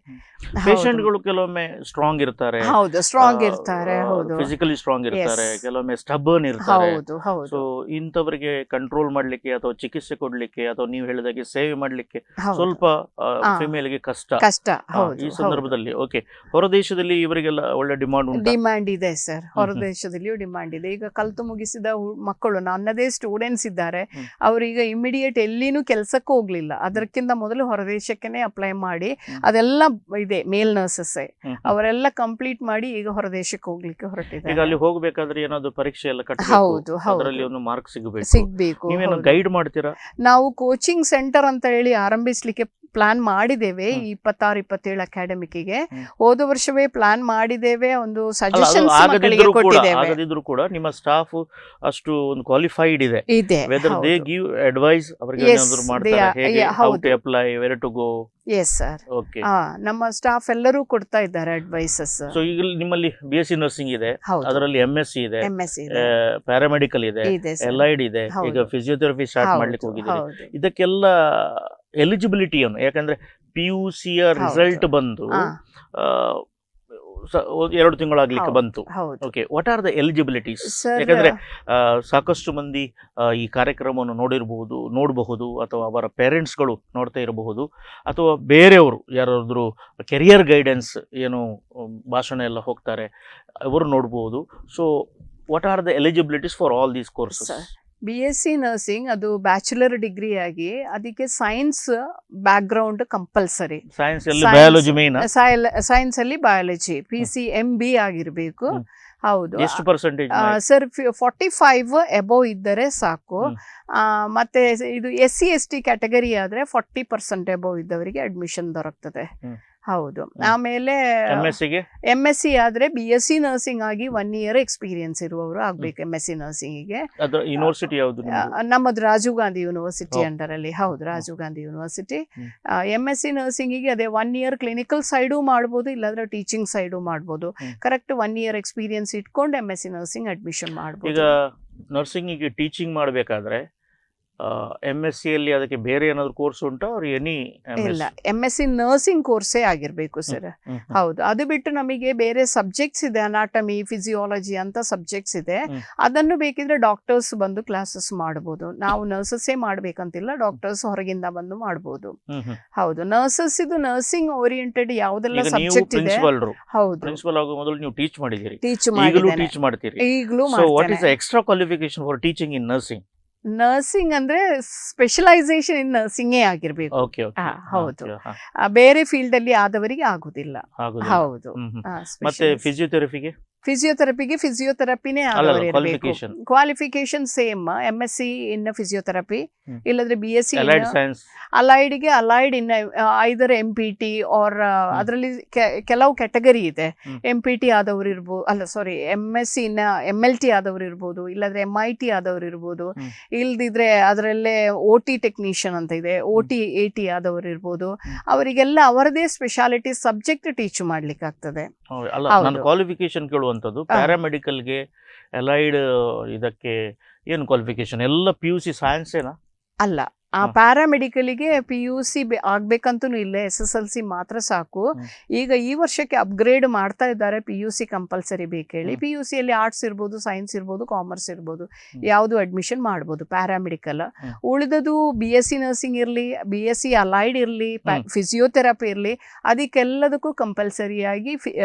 ಪೇಷಂಟ್ಗಳು ಕೆಲವೊಮ್ಮೆ ಸ್ಟ್ರಾಂಗ್ ಇರ್ತಾರೆ. ಹೌದು, ಸ್ಟ್ರಾಂಗ್ ಇರ್ತಾರೆ. ಹೌದು, ಫಿಸಿಕಲಿ ಸ್ಟ್ರಾಂಗ್ ಇರ್ತಾರೆ. ಕೆಲವೊಮ್ಮೆ ಸ್ಟಬರ್ನ್ ಇರ್ತಾರೆ. ಸೊ ಇಂಥವರಿಗೆ ಕಂಟ್ರೋಲ್ ಮಾಡ್ಲಿಕ್ಕೆ ಅಥವಾ ಚಿಕಿತ್ಸೆ ಕೊಡ್ಲಿಕ್ಕೆ ಅಥವಾ ನೀವು ಹೇಳಿದಾಗೆ ಸೇವೆ ಮಾಡ್ಲಿಕ್ಕೆ ಸ್ವಲ್ಪ ಫಿಮೇಲ್ಗೆ ಕಷ್ಟ. ಈ ಸಂದರ್ಭದಲ್ಲಿ ಓಕೆ, ಹೊರದೇಶದಲ್ಲಿ ಇವರಿಗೆಲ್ಲ ಒಳ್ಳೆ ಡಿಮಾಂಡ್ ಇದೆ ಸರ್. ಹೊರದೇಶದಲ್ಲಿಯೂ ಡಿಮಾಂಡ್ ಇದೆ. ಈಗ ಕಲ್ತು ಮುಗಿಸಿದ ಮಕ್ಕಳು, ನನ್ನದೇ ಸ್ಟೂಡೆಂಟ್ಸ್ ಇದ್ದಾರೆ, ಅವರೀಗ ಇಮಿಡಿಯೇಟ್ ಎಲ್ಲಿನೂ ಕೆಲಸಕ್ಕೂ ಹೋಗ್ಲಿಲ್ಲ. ಅದಕ್ಕಿಂತ ಮೊದಲು ಹೊರದೇಶಕ್ಕೆ ಅಪ್ಲೈ ಮಾಡಿ ಅದೆಲ್ಲ ಇದೆ ಮೇಲ್ ನರ್ಸಸ್ ಅವರೆಲ್ಲ ಕಂಪ್ಲೀಟ್ ಮಾಡಿ ಈಗ ಹೊರದೇಶಕ್ಕೆ ಹೋಗ್ಲಿಕ್ಕೆ ಈಗ ಹೊರಟಿದ್ದಾರೆ. ಅಲ್ಲಿ ಹೋಗ್ಬೇಕಾದ್ರೆ ಏನಾದ್ರು ಪರೀಕ್ಷೆ ಎಲ್ಲ ಕಟ್ಟಬೇಕು, ಹೌದು ಅದರಲ್ಲಿ ಹೌದು ಒಂದು ಮಾರ್ಕ್ಸ್ ಸಿಗಬೇಕು. ಸಿಗ್ಬೇಕು. ನೀವೇನು ಹೌದು. ಗೈಡ್ ಮಾಡ್ತೀರಾ? ನಾವು ಕೋಚಿಂಗ್ ಸೆಂಟರ್ ಅಂತ ಹೇಳಿ ಆರಂಭಿಸ್ಲಿಕ್ಕೆ ಪ್ಲಾನ್ ಮಾಡಿದ್ದೇವೆ ಹ್ಮ್. ಈ 26-27 ಅಕಾಡೆಮಿಕ್ಕಿಗೆ. ಹ್ಮ್. ಹೋದ ವರ್ಷವೇ ಪ್ಲಾನ್ ಮಾಡಿದ್ದೇವೆ, ಒಂದು ಅಲ್ಲ, ಅದು ಸಜೆಷನ್ಸ್ ಮಕ್ಕಳಿಗೆ ಆಗದಿದ್ರು ಕೂಡ ಕೊಟ್ಟಿದ್ದೇವೆ. ನಿಮ್ಮ ಸ್ಟಾಫ್ ಅಷ್ಟು ಒಂದು ಕ್ವಾಲಿಫೈಡ್ ಇದೆ. ಇದೆ ವೆದರ್ ದೇ ಹೌದು. ಗಿವ್ ಅಡ್ವೈಸ್, ಅವರಿಗೆ Yes, ಏನಾದ್ರು they ಮಾಡ್ತಾರೆ, are- ಹೇಗೆ yeah, ಹೌ ಹೌದು. To apply, where to go? Yes sir. Okay. ನಮ್ಮ ಸ್ಟಾಫ್ ಎಲ್ಲರೂ ಕೊಡ್ತಾ ಇದ್ದಾರೆ ಅಡ್ವೈಸಸ್. ಸೊ ಈಗ ನಿಮ್ಮಲ್ಲಿ BSc ನರ್ಸಿಂಗ್ ಇದೆ, ಹೌದು, ಅದರಲ್ಲಿ MSc ಇದೆ, MS ಇದೆ, ಪ್ಯಾರಾಮೆಡಿಕಲ್ ಇದೆ, ಇದೆ sir. ಎಲೈಡ್ ಇದೆ, ಈಗ ಹೌದು. ಫಿಸಿಯೋಥೆರಪಿ ಸ್ಟಾರ್ಟ್ ಮಾಡ್ಲಿಕ್ಕೆ ಹೌದು ಹೋಗಿದ್ದೀರಿ. ಹೌದು. ಇದಕ್ಕೆಲ್ಲ ಎಲಿಜಿಬಿಲಿಟಿಯನ್ನು, ಯಾಕಂದ್ರೆ PUC ಯ ಹೌದು. ರಿಸಲ್ಟ್ ಬಂದು ಆ, 2 ತಿಂಗಳಾಗ್ಲಿಕ್ಕೆ ಹೌದು. ಬಂತು. ಹೌದು okay, what are the eligibilities? Sir. ಯಾಕಂದ್ರೆ ಸಾಕಷ್ಟು ಮಂದಿ ಈ ಕಾರ್ಯಕ್ರಮವನ್ನು ನೋಡಬಹುದು, ಅಥವಾ ಅವರ ಪೇರೆಂಟ್ಸ್ಗಳು ನೋಡ್ತಾ ಇರಬಹುದು, ಅಥವಾ ಬೇರೆಯವರು ಯಾರಾದ್ರೂ ಕೆರಿಯರ್ ಗೈಡೆನ್ಸ್ ಏನು ಭಾಷಣ ಎಲ್ಲ ಹೋಗ್ತಾರೆ ಅವರು ನೋಡಬಹುದು. So what are the eligibilities for all these courses? Sir. BSc nursing ಅದು ಬ್ಯಾಚುಲರ್ ಡಿಗ್ರಿ ಆಗಿ ಅದಕ್ಕೆ science back ground compulsory. Science ಅಲ್ಲಿ ಬಯಾಲಜಿ ಮೇನ್? ಸೈನ್ಸ್ ಅಲ್ಲಿ ಬಯಾಲಜಿ PCMB ಆಗಿರ್ಬೇಕು. ಹ್ಮ್. ಹೌದು ಎಷ್ಟು ಪರ್ಸೆಂಟೇಜ್? ಸರ್ 45 ಎಬೋವ್ ಇದ್ದರೆ ಸಾಕು. ಹ್ಮ್. ಮತ್ತೆ ಇದು SC ST ಕ್ಯಾಟಗರಿ ಆದ್ರೆ 40% ಎಬೋವ್ ಇದ್ದವರಿಗೆ ಅಡ್ಮಿಷನ್ ದೊರಕ್ತದೆ. ಹ್ಮ್. ಹೌದು. ಆಮೇಲೆ MSc ಗೆ? MSc ಆದ್ರೆ BSc ನರ್ಸಿಂಗ್ ಆಗಿ 1 year ಎಕ್ಸ್ಪೀರಿಯನ್ಸ್ ಇರುವವರು ಆಗ್ಬೇಕು MSc ನರ್ಸಿಂಗಿಗೆ. ಅದರ ಯೂನಿವರ್ಸಿಟಿ ಯಾವುದು ನಿಮ್ಮದು? ನಮ್ಮದು ರಾಜೀವ್ ಗಾಂಧಿ ಯೂನಿವರ್ಸಿಟಿ ಹೌದು. ಅಂಡರ್ ಅಲ್ಲಿ. ಹೌದು, ರಾಜೀವ್ ಗಾಂಧಿ ಯೂನಿವರ್ಸಿಟಿ. ಹ್ಮ್. MSc ನರ್ಸಿಂಗಿಗೆ ಅದೇ 1 year ಕ್ಲಿನಿಕಲ್ ಸೈಡು ಮಾಡ್ಬೋದು, ಇಲ್ಲಾಂದ್ರೆ ಟೀಚಿಂಗ್ ಸೈಡು ಮಾಡ್ಬೋದು. ಹ್ಮ್. ಕರೆಕ್ಟ್ 1 year ಎಕ್ಸ್ಪೀರಿಯನ್ಸ್ ಇಟ್ಕೊಂಡು MSc ನರ್ಸಿಂಗ್ ಅಡ್ಮಿಷನ್ ಈಗ ಮಾಡ್ಬೋದು. ನರ್ಸಿಂಗಿಗೆ ಟೀಚಿಂಗ್ ಮಾಡಬೇಕಾದ್ರೆ MSc ಅಲ್ಲಿ ಅದಕ್ಕೆ ಬೇರೆ ಏನಾದ್ರು ಕೋರ್ಸ್ ಉಂಟಾ, ಅವ್ರು ಎನಿ? ಇಲ್ಲ, MSc ನರ್ಸಿಂಗ್ ಕೋರ್ಸೇ ಆಗಿರ್ಬೇಕು ಸರ್. ಹೌದು. ಅದು ಬಿಟ್ಟು ನಮಗೆ ಬೇರೆ ಸಬ್ಜೆಕ್ಟ್ಸ್ ಇದೆ, ಅನಾಟಮಿ, ಫಿಸಿಯಾಲಜಿ ಅಂತ ಸಬ್ಜೆಕ್ಟ್ಸ್ ಇದೆ. ಹ್ಮ್. ಅದನ್ನು ಬೇಕಿದ್ರೆ ಡಾಕ್ಟರ್ಸ್ ಬಂದು ಕ್ಲಾಸಸ್ ಮಾಡಬಹುದು. ನಾವು ನರ್ಸಸ್ಸೇ ಮಾಡ್ಬೇಕಂತಿಲ್ಲ, ಡಾಕ್ಟರ್ಸ್ ಹೊರಗಿಂದ ಬಂದು ಮಾಡಬಹುದು. ಹೌದು. ನರ್ಸಸ್ ಇದು ನರ್ಸಿಂಗ್ ಓರಿಯೆಂಟೆಡ್ ಯಾವ್ದೆಲ್ಲ ಸಬ್ಜೆಕ್ಟ್ ಇದೆ. ಹೌದು, ಪ್ರಿನ್ಸಿಪಲ್ ಆಗೋ ಮೊದಲು ನೀವು ಟೀಚ್ ಮಾಡಿದ್ದೀರಿ, ಟೀಚ್ ಈಗಲೂ ಮಾಡಿದ್ದೇನೆ, ಟೀಚ್ ಮಾಡ್ತೀರಿ. ಈಗಲೂ ಸೊ ವಾಟ್ ಇಸ್ ದ ಮಾಡ್ತೇನೆ. Extra qualification for teaching in nursing? Nursing ಅಂದ್ರೆ ಸ್ಪೆಷಲೈಸೇಷನ್ ಇನ್ ನರ್ಸಿಂಗೇ ಆಗಿರ್ಬೇಕು. Okay okay. ಹೌದು. ಬೇರೆ ಫೀಲ್ಡ್ ಅಲ್ಲಿ ಆದವರಿಗೆ ಆಗುದಿಲ್ಲ. ಹೌದು. ಮತ್ತೆ ಫಿಸಿಯೋಥೆರಪಿಗೆ? ಫಿಸಿಯೋಥೆರಪಿನೇ ಅಲ್ಲ, ಆದವರು ಇರಬೇಕು. ಕ್ವಾಲಿಫಿಕೇಶನ್? ಕ್ವಾಲಿಫಿಕೇಶನ್ ಸೇಮ್, MSc ಇನ್ ಫಿಸಿಯೋಥೆರಪಿ, ಹ್ಮ್. ಇಲ್ಲದ್ರೆ BSc ಅಲೈಡ್ ಸೈನ್ಸ್? ಅಲೈಡ್ಗೆ ಅಲೈಡ್ ಇನ್ ಐದರ್ MPT ಆರ್ ಅದರಲ್ಲಿ ಕೆಲವು ಕ್ಯಾಟಗರಿ ಇದೆ. ಹ್ಮ್. MPT ಆದವರು ಇರ್ಬೋದು, ಅಲ್ಲ ಸಾರಿ MSc ಇನ್ನ MLT ಆದವರು ಇರ್ಬೋದು, ಇಲ್ಲಾಂದ್ರೆ MIT ಆದವರು ಇರ್ಬೋದು. ಹ್ಮ್. ಇಲ್ದಿದ್ರೆ ಅದರಲ್ಲೇ OT ಟೆಕ್ನಿಷಿಯನ್ ಅಂತ ಇದೆ, OT AT ಆದವರು ಇರ್ಬೋದು. ಹ್ಮ್. ಅವರಿಗೆಲ್ಲ ಅವರದೇ ಸ್ಪೆಷಾಲಿಟಿ ಸಬ್ಜೆಕ್ಟ್ ಟೀಚ್ ಮಾಡ್ಲಿಕ್ಕೆ ಆಗ್ತದೆ. ಅಲ್ಲ, ಹೌದು. ನಾನು ಕ್ವಾಲಿಫಿಕೇಶನ್ ಕೇಳುವಂಥದ್ದು ಪ್ಯಾರಾಮೆಡಿಕಲ್ಗೆ, ಅಲೈಡ್ ಇದಕ್ಕೆ ಏನು ಕ್ವಾಲಿಫಿಕೇಶನ್? ಎಲ್ಲ PUC ಸೈನ್ಸ್ ಏನಾ? ಅಲ್ಲ, ಆ ಹ್ಮ್. ಪ್ಯಾರಾಮೆಡಿಕಲಿಗೆ PUC ಆಗ್ಬೇಕಂತೂ ಇಲ್ಲ, SSLC ಮಾತ್ರ ಸಾಕು. ಹ್ಮ್. ಈಗ ಈ ವರ್ಷಕ್ಕೆ ಅಪ್ಗ್ರೇಡ್ ಮಾಡ್ತಾ ಇದ್ದಾರೆ, PUC ಕಂಪಲ್ಸರಿ ಬೇಕೇಳಿ. ಹ್ಮ್. PUC ಅಲ್ಲಿ ಆರ್ಟ್ಸ್ ಇರ್ಬೋದು, ಸೈನ್ಸ್ ಇರ್ಬೋದು, ಕಾಮರ್ಸ್ ಇರ್ಬೋದು, ಹ್ಮ್. ಯಾವುದು ಅಡ್ಮಿಷನ್ ಮಾಡ್ಬೋದು ಪ್ಯಾರಾಮೆಡಿಕಲ್. ಹ್ಮ್. ಉಳಿದದು BSc ನರ್ಸಿಂಗ್ ಇರಲಿ, BSc ಅಲೈಡ್ ಇರಲಿ, ಹ್ಮ್. ಫಿಸಿಯೋಥೆರಪಿ ಇರಲಿ, ಅದಕ್ಕೆಲ್ಲದಕ್ಕೂ ಕಂಪಲ್ಸರಿಯಾಗಿ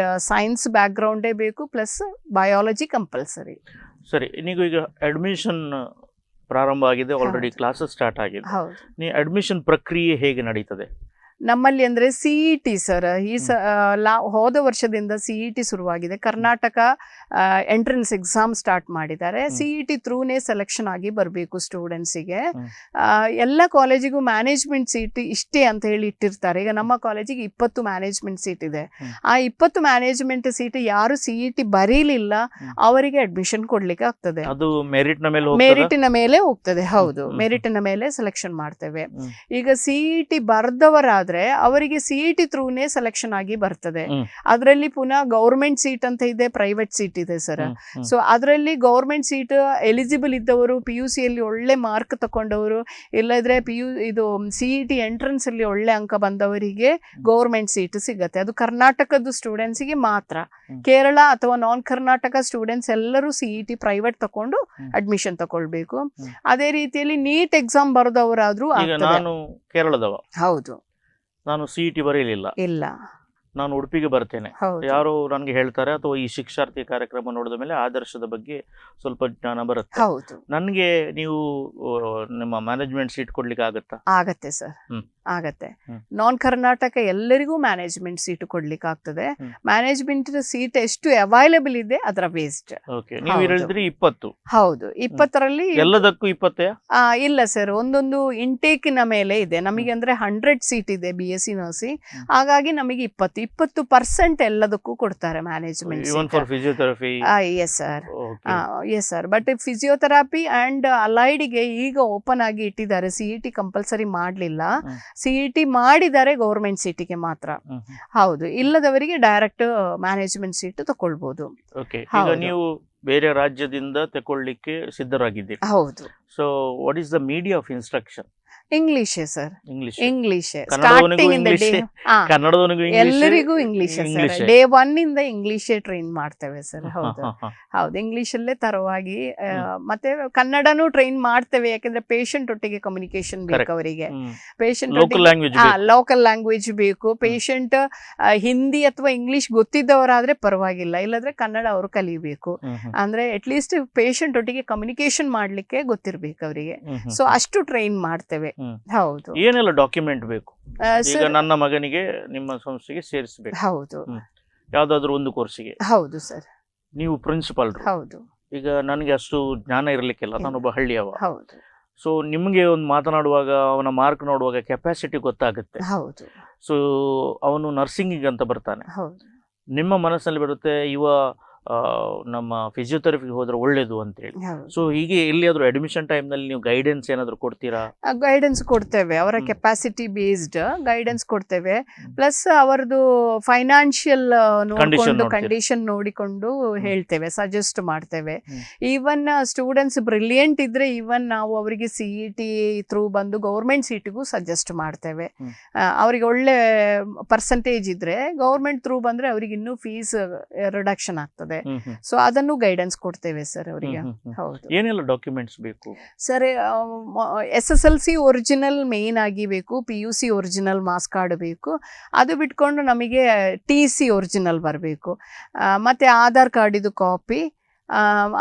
ಸೈನ್ಸ್ ಬ್ಯಾಕ್ ಗ್ರೌಂಡೇ ಬೇಕು, ಪ್ಲಸ್ ಬಯಾಲಜಿ ಕಂಪಲ್ಸರಿ. ಸರಿ, ನೀವು ಈಗ ಅಡ್ಮಿಷನ್ ಪ್ರಾರಂಭ ಆಗಿದೆ, ಆಲ್ರೆಡಿ ಹೌದು. ಕ್ಲಾಸಸ್ ಸ್ಟಾರ್ಟ್ ಆಗಿದೆ. ಹೌದು. ನೀವು ಅಡ್ಮಿಷನ್ ಪ್ರಕ್ರಿಯೆ ಹೇಗೆ ನಡೀತದೆ? ನಮ್ಮಲ್ಲಿ ಅಂದ್ರೆ CET ಸರ್, ಹೋದ ವರ್ಷದಿಂದ CET ಶುರುವಾಗಿದೆ. ಕರ್ನಾಟಕ ಎಂಟ್ರೆನ್ಸ್ ಎಕ್ಸಾಮ್ ಸ್ಟಾರ್ಟ್ ಮಾಡಿದ್ದಾರೆ. CET ಥ್ರೂನೇ ಸೆಲೆಕ್ಷನ್ ಆಗಿ ಬರಬೇಕು ಸ್ಟೂಡೆಂಟ್ಸಿಗೆ. ಎಲ್ಲ ಕಾಲೇಜಿಗೂ ಮ್ಯಾನೇಜ್ಮೆಂಟ್ ಸೀಟ್ ಇಷ್ಟೇ ಅಂತ ಹೇಳಿ ಇಟ್ಟಿರ್ತಾರೆ. ಈಗ ನಮ್ಮ ಕಾಲೇಜಿಗೆ 20 ಮ್ಯಾನೇಜ್ಮೆಂಟ್ ಸೀಟ್ ಇದೆ. ಆ 20 ಮ್ಯಾನೇಜ್ಮೆಂಟ್ ಸೀಟ್ ಯಾರು CET ಬರೀಲಿಲ್ಲ ಅವರಿಗೆ ಅಡ್ಮಿಷನ್ ಕೊಡ್ಲಿಕ್ಕೆ ಆಗ್ತದೆ. ಅದು ಮೆರಿಟ್ನ ಮೇಲೆ ಹೋಗ್ತದಾ? ಮೆರಿಟಿನ ಮೇಲೆ ಹೋಗ್ತದೆ. ಹೌದು, ಹ್ಮ್. ಮೆರಿಟಿನ ಮೇಲೆ ಸೆಲೆಕ್ಷನ್ ಮಾಡ್ತೇವೆ. ಹ್ಮ್. ಈಗ CET ಬರ್ದವರಾದ್ರೆ ಅವರಿಗೆ CET ಥ್ರೂನೇ ಸೆಲೆಕ್ಷನ್ ಆಗಿ ಬರ್ತದೆ. ಹ್ಮ್. ಅದರಲ್ಲಿ ಪುನಃ ಗೌರ್ಮೆಂಟ್ ಸೀಟ್ ಅಂತ ಇದೆ, ಪ್ರೈವೇಟ್ ಸೀಟ್ ಇದೆ ಸರ್. ಸೊ ಅದರಲ್ಲಿ ಗೌರ್ಮೆಂಟ್ ಸೀಟ್ ಎಲಿಜಿಬಲ್ ಇದ್ದವರು, PUC ಅಲ್ಲಿ ಒಳ್ಳೆ ಮಾರ್ಕ್ ತಕೊಂಡವರು, ಇಲ್ಲದ್ರೆ ಇದು CET ಎಂಟ್ರೆನ್ಸ್ ಅಲ್ಲಿ ಒಳ್ಳೆ ಅಂಕ ಬಂದವರಿಗೆ ಗೌರ್ಮೆಂಟ್ ಸೀಟ್ ಸಿಗತ್ತೆ. ಅದು ಕರ್ನಾಟಕದ ಸ್ಟೂಡೆಂಟ್ಸ್ಗೆ ಮಾತ್ರ. ಹ್ಮ್. ಕೇರಳ ಅಥವಾ ನಾನ್ ಕರ್ನಾಟಕ ಸ್ಟೂಡೆಂಟ್ಸ್ ಎಲ್ಲರೂ CET ಪ್ರೈವೇಟ್ ತಕೊಂಡು ಹ್ಮ್. ಅಡ್ಮಿಷನ್ ತಕೊಳ್ಬೇಕು. ಹ್ಮ್. ಅದೇ ರೀತಿಯಲ್ಲಿ ನೀಟ್ ಎಕ್ಸಾಮ್ ಬರೆದವರಾದ್ರೂ ಈಗ ಆಗ್ತದೆ. ನಾನು ಕೇರಳದವ, ಹೌದು. ನಾನು CET ಬರೀಲಿಲ್ಲ, ಇಲ್ಲ. ನಾನು ಉಡುಪಿಗೆ ಬರ್ತೇನೆ. ಹೌದು. ಯಾರೋ ನನಗೆ ಹೇಳ್ತಾರೆ, ಅಥವಾ ಈ ಶಿಕ್ಷಾರ್ಥಿ ಕಾರ್ಯಕ್ರಮ ನೋಡಿದ ಮೇಲೆ ಆದರ್ಶದ ಬಗ್ಗೆ ಸ್ವಲ್ಪ ಜ್ಞಾನ ಬರುತ್ತೆ. ಹೌದು. ನನಗೆ ನೀವು ನಿಮ್ಮ ಮ್ಯಾನೇಜ್ಮೆಂಟ್ ಸೀಟ್ ಕೊಡ್ಲಿಕ್ಕೆ ಆಗತ್ತಾ? ಆಗತ್ತೆ ಸರ್. ಹ್ಮ್. ಆಗತ್ತೆ. ಹ್ಮ್. ನಾನ್ ಕರ್ನಾಟಕ ಎಲ್ಲರಿಗೂ ಮ್ಯಾನೇಜ್ಮೆಂಟ್ ಸೀಟ್ ಕೊಡ್ಲಿಕ್ಕೆ ಆಗ್ತದೆ. ಹ್ಮ್. ಮ್ಯಾನೇಜ್ಮೆಂಟ್ ಸೀಟ್ ಎಷ್ಟು ಅವೈಲೇಬಲ್ ಇದೆ ಅದರ ಬೇಸ್ಡ್. ಓಕೆ, ನೀವು ಹೌದು. ಹೇಳಿದ್ರಿ 20. ಹೌದು, 20ರಲ್ಲಿ ಎಲ್ಲದಕ್ಕೂ 20? ಇಲ್ಲ ಸರ್, ಒಂದೊಂದು ಇಂಟೇಕಿನ ಮೇಲೆ ಇದೆ. ನಮಗೆ ಅಂದ್ರೆ 100 ಸೀಟ್ ಇದೆ BSc ನರ್ಸಿಂಗ್, ಹಾಗಾಗಿ ನಮಗೆ 20% ಎಲ್ಲದಕ್ಕೂ ಕೊಡ್ತಾರೆ management even for physiotherapy? Yes sir, yes sir. But physiotherapy and ಅಲೈಡ್ಗೆ ಈಗ ಓಪನ್ ಆಗಿ ಇಟ್ಟಿದ್ದಾರೆ. CET ಕಂಪಲ್ಸರಿ ಮಾಡಲಿಲ್ಲ, CET ಮಾಡಿದ್ದಾರೆ ಗೌರ್ಮೆಂಟ್ ಸೀಟಿಗೆ ಮಾತ್ರ. ಹೌದು, ಇಲ್ಲದವರಿಗೆ ಡೈರೆಕ್ಟ್ ಮ್ಯಾನೇಜ್ಮೆಂಟ್ ಸೀಟ್ ತಗೊಳ್ಬಹುದು. ಓಕೆ, ಈಗ ನೀವು ಬೇರೆ ರಾಜ್ಯದಿಂದ ತಗೊಳ್ಳಿಕ್ಕೆ ಸಿದ್ಧರಾಗಿದ್ದೀರಿ. ಹೌದು. So what is the media of instruction? ಇಂಗ್ಲಿಷೇ ಸರ್, ಇಂಗ್ಲಿಷ್. ಇಂಗ್ಲಿಷೇ. ಕನ್ನಡದವನಿಗೂ ಸ್ಟಾರ್ಟಿಂಗ್ ಇಂದ ಇಂಗ್ಲಿಷೇ, ಕನ್ನಡದವನಿಗೂ ಎಲ್ಲರಿಗೂ ಇಂಗ್ಲಿಷೇ ಸರ್. ಇಂಗ್ಲಿಷೇ. ಡೇ 1 ಇಂದ ಇಂಗ್ಲಿಷೇ ಟ್ರೈನ್ ಮಾಡ್ತೇವೆ ಸರ್. ಹೌದು ಹೌದು, ಇಂಗ್ಲಿಷಲ್ಲೇ ತರವಾಗಿ. ಮತ್ತೆ ಕನ್ನಡನೂ ಟ್ರೈನ್ ಮಾಡ್ತೇವೆ, ಯಾಕಂದ್ರೆ ಪೇಷಂಟ್ ಒಟ್ಟಿಗೆ ಕಮ್ಯುನಿಕೇಶನ್ ಬೇಕು ಅವರಿಗೆ. Patient local language. Local language ಬೇಕು. ಪೇಷಂಟ್ ಹಿಂದಿ ಅಥವಾ ಇಂಗ್ಲಿಷ್ ಗೊತ್ತಿದ್ದವರಾದ್ರೆ ಪರವಾಗಿಲ್ಲ, ಇಲ್ಲದ್ರೆ ಕನ್ನಡ ಅವರು ಕಲಿಬೇಕು. ಅಂದ್ರೆ ಅಟ್ ಲೀಸ್ಟ್ ಪೇಷಂಟ್ ಒಟ್ಟಿಗೆ ಕಮ್ಯುನಿಕೇಶನ್ ಮಾಡ್ಲಿಕ್ಕೆ ಗೊತ್ತಿರ್ಬೇಕು ಅವರಿಗೆ. ಸೊ ಅಷ್ಟು ಟ್ರೈನ್ ಮಾಡ್ತೇವೆ. ಹೌದು. ಏನೆಲ್ಲ ಡಾಕ್ಯುಮೆಂಟ್ ಬೇಕು? ಈಗ ಸರ್, ನನ್ನ ಮಗನಿಗೆ ನಿಮ್ಮ ಸಂಸ್ಥೆಗೆ ಸೇರಿಸಬೇಕು, ಹೌದು ಯಾವ್ದಾದ್ರು ಒಂದು ಕೋರ್ಸಿಗೆ. ಹೌದು ಸರ್. ನೀವು ಪ್ರಿನ್ಸಿಪಾಲ್. ಹೌದು. ಈಗ ನನಗೆ ಅಷ್ಟು ಜ್ಞಾನ ಇರ್ಲಿಕ್ಕಿಲ್ಲ, ನಾನೊಬ್ಬ ಹಳ್ಳಿಯವ. ಹೌದು. ಸೊ ನಿಮ್ಗೆ ಒಂದು ಮಾತನಾಡುವಾಗ ಅವನ ಮಾರ್ಕ್ ನೋಡುವಾಗ ಕೆಪಾಸಿಟಿ ಗೊತ್ತಾಗುತ್ತೆ. ಹೌದು. ಸೊ ಅವನು ನರ್ಸಿಂಗಿಗೆ ಅಂತ ಬರ್ತಾನೆ, ಹೌದು. ನಿಮ್ಮ ಮನಸ್ಸಲ್ಲಿ ಬರುತ್ತೆ ಇವ ನಮ್ಮ ಫಿಸಿಯೋಥೆರಪಿಗೆ ಹೋದ್ರೆ ಒಳ್ಳೇದು ಅಂತೇಳಿ. ಹೌದು. ಸೊ ಹೀಗೆ ಎಲ್ಲಿಯಾದ್ರೂ ಅಡ್ಮಿಷನ್ ಟೈಮ್ ನಲ್ಲಿ ನೀವು ಗೈಡೆನ್ಸ್ ಏನಾದ್ರು ಕೊಡ್ತೀರಾ? ಗೈಡೆನ್ಸ್ ಕೊಡ್ತೇವೆ, ಅವರ ಕೆಪಾಸಿಟಿ ಬೇಸ್ಡ್ ಗೈಡೆನ್ಸ್ ಕೊಡ್ತೇವೆ. ಪ್ಲಸ್ ಅವರದು ಫೈನಾನ್ಷಿಯಲ್ ನೋಡಿಕೊಂಡು, ಕಂಡೀಷನ್ ನೋಡಿಕೊಂಡು ಹೇಳ್ತೇವೆ, ಸಜೆಸ್ಟ್ ಮಾಡ್ತೇವೆ. ಈವನ್ ಸ್ಟೂಡೆಂಟ್ಸ್ ಬ್ರಿಲಿಯಂಟ್ ಇದ್ರೆ ಈವನ್ ನಾವು ಅವರಿಗೆ CET ಥ್ರೂ ಬಂದು ಗೌರ್ಮೆಂಟ್ ಸೀಟಿಗೂ ಸಜೆಸ್ಟ್ ಮಾಡ್ತೇವೆ. ಅವರಿಗೆ ಒಳ್ಳೆ ಪರ್ಸೆಂಟೇಜ್ ಇದ್ರೆ ಗೌರ್ಮೆಂಟ್ ಥ್ರೂ ಬಂದ್ರೆ ಅವರಿಗೆ ಇನ್ನೂ ಫೀಸ್ ರಿಡಕ್ಷನ್ ಆಗ್ತದೆ. ಸೊ ಅದನ್ನು ಗೈಡೆನ್ಸ್ ಕೊಡ್ತೇವೆ ಸರ್ ಅವರಿಗೆ. ಹೌದು. ಏನೆಲ್ಲ ಡಾಕ್ಯುಮೆಂಟ್ಸ್ ಬೇಕು ಸರ್? SSLC ಒರಿಜಿನಲ್ ಮೇನ್ ಆಗಿ ಬೇಕು, PUC ಒರಿಜಿನಲ್ ಮಾರ್ಕ್ಸ್ ಕಾರ್ಡ್ ಬೇಕು. ಅದು ಬಿಟ್ಕೊಂಡು ನಮಗೆ TC ಒರಿಜಿನಲ್ ಬರಬೇಕು, ಮತ್ತೆ ಆಧಾರ್ ಕಾರ್ಡ್ ಇದು ಕಾಪಿ,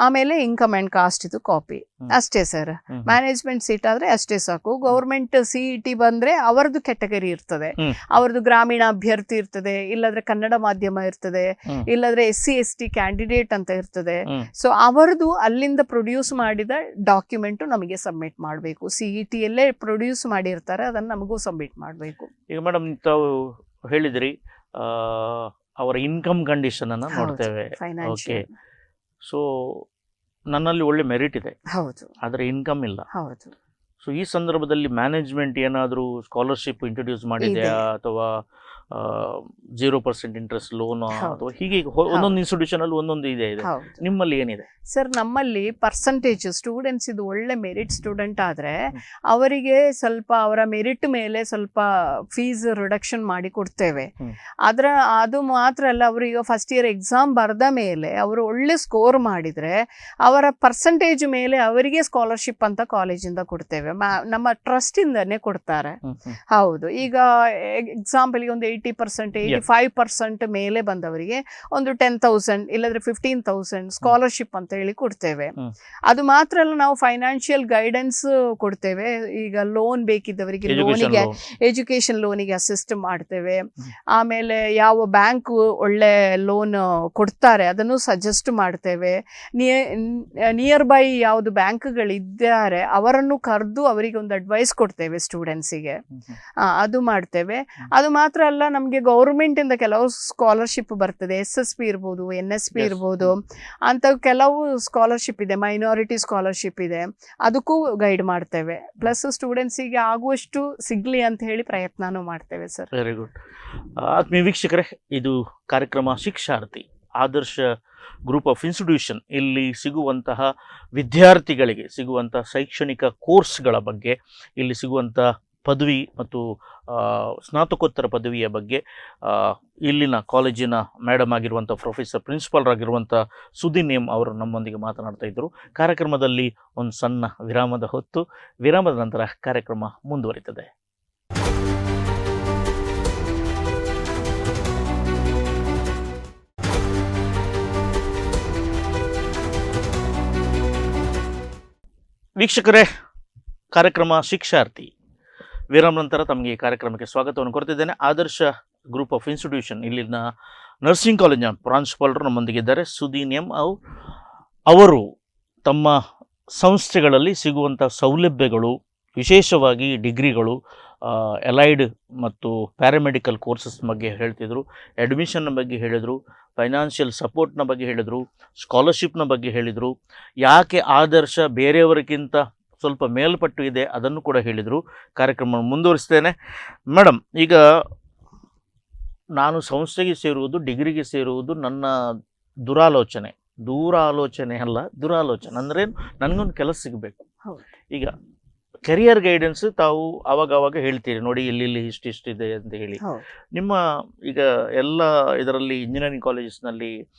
ಆಮೇಲೆ ಇನ್ಕಮ್ ಅಂಡ್ ಕಾಸ್ಟ್ ಇದು ಕಾಪಿ. ಅಷ್ಟೇ ಸರ್. ಮ್ಯಾನೇಜ್ಮೆಂಟ್ ಸೀಟ್ ಆದ್ರೆ ಅಷ್ಟೇ ಸಾಕು. ಗೌರ್ಮೆಂಟ್ CET ಬಂದ್ರೆ ಅವರದ್ದು ಕ್ಯಾಟಗರಿ ಇರ್ತದೆ, ಅವರದ್ದು ಗ್ರಾಮೀಣ ಅಭ್ಯರ್ಥಿ ಇರ್ತದೆ, ಇಲ್ಲದ್ರೆ ಕನ್ನಡ ಮಾಧ್ಯಮ ಇರ್ತದೆ, ಇಲ್ಲದ್ರೆ SC ST ಕ್ಯಾಂಡಿಡೇಟ್ ಅಂತ ಇರ್ತದೆ. ಸೊ ಅವರದ್ದು ಅಲ್ಲಿಂದ ಪ್ರೊಡ್ಯೂಸ್ ಮಾಡಿದ ಡಾಕ್ಯುಮೆಂಟ್ ನಮಗೆ ಸಬ್ಮಿಟ್ ಮಾಡಬೇಕು. CET ಯಲ್ಲೇ ಪ್ರೊಡ್ಯೂಸ್ ಮಾಡಿರ್ತಾರೆ, ಅದನ್ನು ನಮಗೂ ಸಬ್ಮಿಟ್ ಮಾಡಬೇಕು. ಈಗ ಮೇಡಮ್ ತಾವು ಹೇಳಿದ್ರಿ ಅವರ ಇನ್ಕಮ್ ಕಂಡೀಷನ್ ಅನ್ನ ನೋಡ್ತೇವೆ. ಓಕೆ, ಸೊ ನನ್ನಲ್ಲಿ ಒಳ್ಳೆ ಮೆರಿಟ್ ಇದೆ, ಹೌದು, ಆದರೆ ಇನ್ಕಮ್ ಇಲ್ಲ. ಹೌದು. ಸೊ ಈ ಸಂದರ್ಭದಲ್ಲಿ ಮ್ಯಾನೇಜ್ಮೆಂಟ್ ಏನಾದರೂ ಸ್ಕಾಲರ್ಶಿಪ್ ಇಂಟ್ರೊಡ್ಯೂಸ್ ಮಾಡಿದೆಯಾ, ಅಥವಾ 0% ಇಂಟ್ರೆಸ್ಟ್ ಲೋನ್, ಅಥವಾ ಹೀಗೆ ಒಂದೊಂದು ಇನ್ಸ್ಟಿಟ್ಯೂಷನ್ ಅಲ್ಲಿ ಒಂದೊಂದು ಇದೆ. ನಿಮ್ಮಲ್ಲಿ ಏನಿದೆ ಸರ್? ನಮ್ಮಲ್ಲಿ ಪರ್ಸೆಂಟೇಜ್ ಸ್ಟೂಡೆಂಟ್ಸ್ ಇದು ಒಳ್ಳೆ ಮೆರಿಟ್ ಸ್ಟೂಡೆಂಟ್ ಆದ್ರೆ ಅವರಿಗೆ ಸ್ವಲ್ಪ ಅವರ ಮೆರಿಟ್ ಮೇಲೆ ಸ್ವಲ್ಪ ಫೀಸ್ ರಿಡಕ್ಷನ್ ಮಾಡಿ ಕೊಡ್ತೇವೆ. ಅದು ಮಾತ್ರ ಅಲ್ಲ, ಅವರಿಗೆ ಫಸ್ಟ್ ಇಯರ್ ಎಕ್ಸಾಮ್ ಬರೆದ ಮೇಲೆ ಅವರು ಒಳ್ಳೆ ಸ್ಕೋರ್ ಮಾಡಿದ್ರೆ ಅವರ ಪರ್ಸೆಂಟೇಜ್ ಮೇಲೆ ಅವರಿಗೆ ಸ್ಕಾಲರ್ಶಿಪ್ ಅಂತ ಕಾಲೇಜಿಂದ ಕೊಡ್ತೇವೆ, ನಮ್ಮ ಟ್ರಸ್ಟ್ ಇಂದಾನೆ ಕೊಡ್ತಾರೆ. ಹೌದು. ಈಗ ಎಕ್ಸಾಂಪಲ್ ಒಂದು 80%, 85% ಮೇಲೆ ಬಂದವರಿಗೆ ಒಂದು 10,000 ಇಲ್ಲದ್ರೆ 15,000 ಸ್ಕಾಲರ್ಶಿಪ್ ಅಂತ ಹೇಳಿ ಕೊಡ್ತೇವೆ. ಅದು ಮಾತ್ರ ಅಲ್ಲ, ನಾವು ಫೈನಾನ್ಷಿಯಲ್ ಗೈಡೆನ್ಸ್ ಕೊಡ್ತೇವೆ. ಈಗ ಲೋನ್ ಬೇಕಿದ್ದವರಿಗೆ ಲೋನಿಗೆ, ಎಜುಕೇಶನ್ ಲೋನಿಗೆ ಅಸಿಸ್ಟ್ ಮಾಡ್ತೇವೆ. ಆಮೇಲೆ ಯಾವ ಬ್ಯಾಂಕ್ ಒಳ್ಳೆ ಲೋನ್ ಕೊಡ್ತಾರೆ ಅದನ್ನು ಸಜೆಸ್ಟ್ ಮಾಡ್ತೇವೆ. ನಿಯರ್ ಬೈ ಯಾವುದು ಬ್ಯಾಂಕ್ಗಳಿದ್ದಾರೆ ಅವರನ್ನು ಕರೆದು ಅವರಿಗೆ ಒಂದು ಅಡ್ವೈಸ್ ಕೊಡ್ತೇವೆ ಸ್ಟೂಡೆಂಟ್ಸಿಗೆ, ಅದು ಮಾಡ್ತೇವೆ. ಅದು ಮಾತ್ರ ಅಲ್ಲ, ನಮಗೆ ಗೌರ್ಮೆಂಟ್ ಇಂದ ಕೆಲವು ಸ್ಕಾಲರ್ಶಿಪ್ ಬರ್ತದೆ, SSP ಇರ್ಬೋದು, NSP ಇರ್ಬೋದು, ಅಂತ ಕೆಲವು ಸ್ಕಾಲರ್ಶಿಪ್ ಇದೆ, ಮೈನಾರಿಟಿ ಸ್ಕಾಲರ್ಶಿಪ್ ಇದೆ, ಅದಕ್ಕೂ ಗೈಡ್ ಮಾಡ್ತೇವೆ. ಪ್ಲಸ್ ಸ್ಟೂಡೆಂಟ್ಸಿಗೆ ಆಗುವಷ್ಟು ಸಿಗ್ಲಿ ಅಂತ ಹೇಳಿ ಪ್ರಯತ್ನನೂ ಮಾಡ್ತೇವೆ ಸರ್. Very good. ಆತ್ಮೀಯ ವೀಕ್ಷಕರೇ, ಇದು ಕಾರ್ಯಕ್ರಮ ಶಿಕ್ಷಾರ್ಥಿ ಆದರ್ಶ ಗ್ರೂಪ್ ಆಫ್ ಇನ್ಸ್ಟಿಟ್ಯೂಷನ್. ಇಲ್ಲಿ ಸಿಗುವಂತಹ ವಿದ್ಯಾರ್ಥಿಗಳಿಗೆ ಸಿಗುವಂತಹ ಶೈಕ್ಷಣಿಕ ಕೋರ್ಸ್ಗಳ ಬಗ್ಗೆ, ಇಲ್ಲಿ ಸಿಗುವಂಥ ಪದವಿ ಮತ್ತು ಸ್ನಾತಕೋತ್ತರ ಪದವಿಯ ಬಗ್ಗೆ ಇಲ್ಲಿನ ಕಾಲೇಜಿನ ಮೇಡಮ್ ಆಗಿರುವಂಥ ಪ್ರೊಫೆಸರ್ ಪ್ರಿನ್ಸಿಪಾಲ್ ಆಗಿರುವಂಥ ಸುದಿನೇಮ್ ಅವರು ನಮ್ಮೊಂದಿಗೆ ಮಾತನಾಡ್ತಾ ಇದ್ದರು. ಕಾರ್ಯಕ್ರಮದಲ್ಲಿ ಒಂದು ಸಣ್ಣ ವಿರಾಮದ ಹೊತ್ತು, ವಿರಾಮದ ನಂತರ ಕಾರ್ಯಕ್ರಮ ಮುಂದುವರಿತದೆ. ವೀಕ್ಷಕರೇ, ಕಾರ್ಯಕ್ರಮ ಶಿಕ್ಷಾರ್ಥಿ ವಿರಾಮ್ ನಂತರ ತಮಗೆ ಈ ಕಾರ್ಯಕ್ರಮಕ್ಕೆ ಸ್ವಾಗತವನ್ನು ಕೊಡ್ತಿದ್ದೇನೆ. ಆದರ್ಶ ಗ್ರೂಪ್ ಆಫ್ ಇನ್ಸ್ಟಿಟ್ಯೂಷನ್ ಇಲ್ಲಿನ ನರ್ಸಿಂಗ್ ಕಾಲೇಜಿನ ಪ್ರಾಂಶುಪಾಲರು ನಮ್ಮೊಂದಿಗಿದ್ದಾರೆ. ಸುದೀನ್ ಎಂ ಅವರು ತಮ್ಮ ಸಂಸ್ಥೆಗಳಲ್ಲಿ ಸಿಗುವಂಥ ಸೌಲಭ್ಯಗಳು, ವಿಶೇಷವಾಗಿ ಡಿಗ್ರಿಗಳು, ಎಲೈಡ್ ಮತ್ತು ಪ್ಯಾರಾಮೆಡಿಕಲ್ ಕೋರ್ಸಸ್ ಬಗ್ಗೆ ಹೇಳ್ತಿದ್ರು, ಅಡ್ಮಿಷನ್ನ ಬಗ್ಗೆ ಹೇಳಿದರು, ಫೈನಾನ್ಷಿಯಲ್ ಸಪೋರ್ಟ್ನ ಬಗ್ಗೆ ಹೇಳಿದರು, ಸ್ಕಾಲರ್ಶಿಪ್ನ ಬಗ್ಗೆ ಹೇಳಿದರು, ಯಾಕೆ ಆದರ್ಶ ಬೇರೆಯವರಿಗಿಂತ ಸ್ವಲ್ಪ ಮೇಲ್ಪಟ್ಟು ಇದೆ ಅದನ್ನು ಕೂಡ ಹೇಳಿದರು. ಕಾರ್ಯಕ್ರಮ ಮುಂದುವರಿಸ್ತೇನೆ. ಮೇಡಮ್, ಈಗ ನಾನು ಸಂಸ್ಥೆಗೆ ಸೇರುವುದು, ಡಿಗ್ರಿಗೆ ಸೇರುವುದು ನನ್ನ ದುರಾಲೋಚನೆ ಅಲ್ಲ, ದುರಾಲೋಚನೆ ಅಂದರೆ ನನಗೊಂದು ಕೆಲಸ ಸಿಗಬೇಕು. ಈಗ ಕೆರಿಯರ್ ಗೈಡೆನ್ಸ್ ತಾವು ಆವಾಗ ಹೇಳ್ತೀರಿ, ನೋಡಿ ಇಲ್ಲಿ ಇಷ್ಟಿದೆ ಅಂತ ಹೇಳಿ. ನಿಮ್ಮ ಈಗ ಎಲ್ಲ ಇದರಲ್ಲಿ ಇಂಜಿನಿಯರಿಂಗ್ ಕಾಲೇಜಸ್ನಲ್ಲಿ,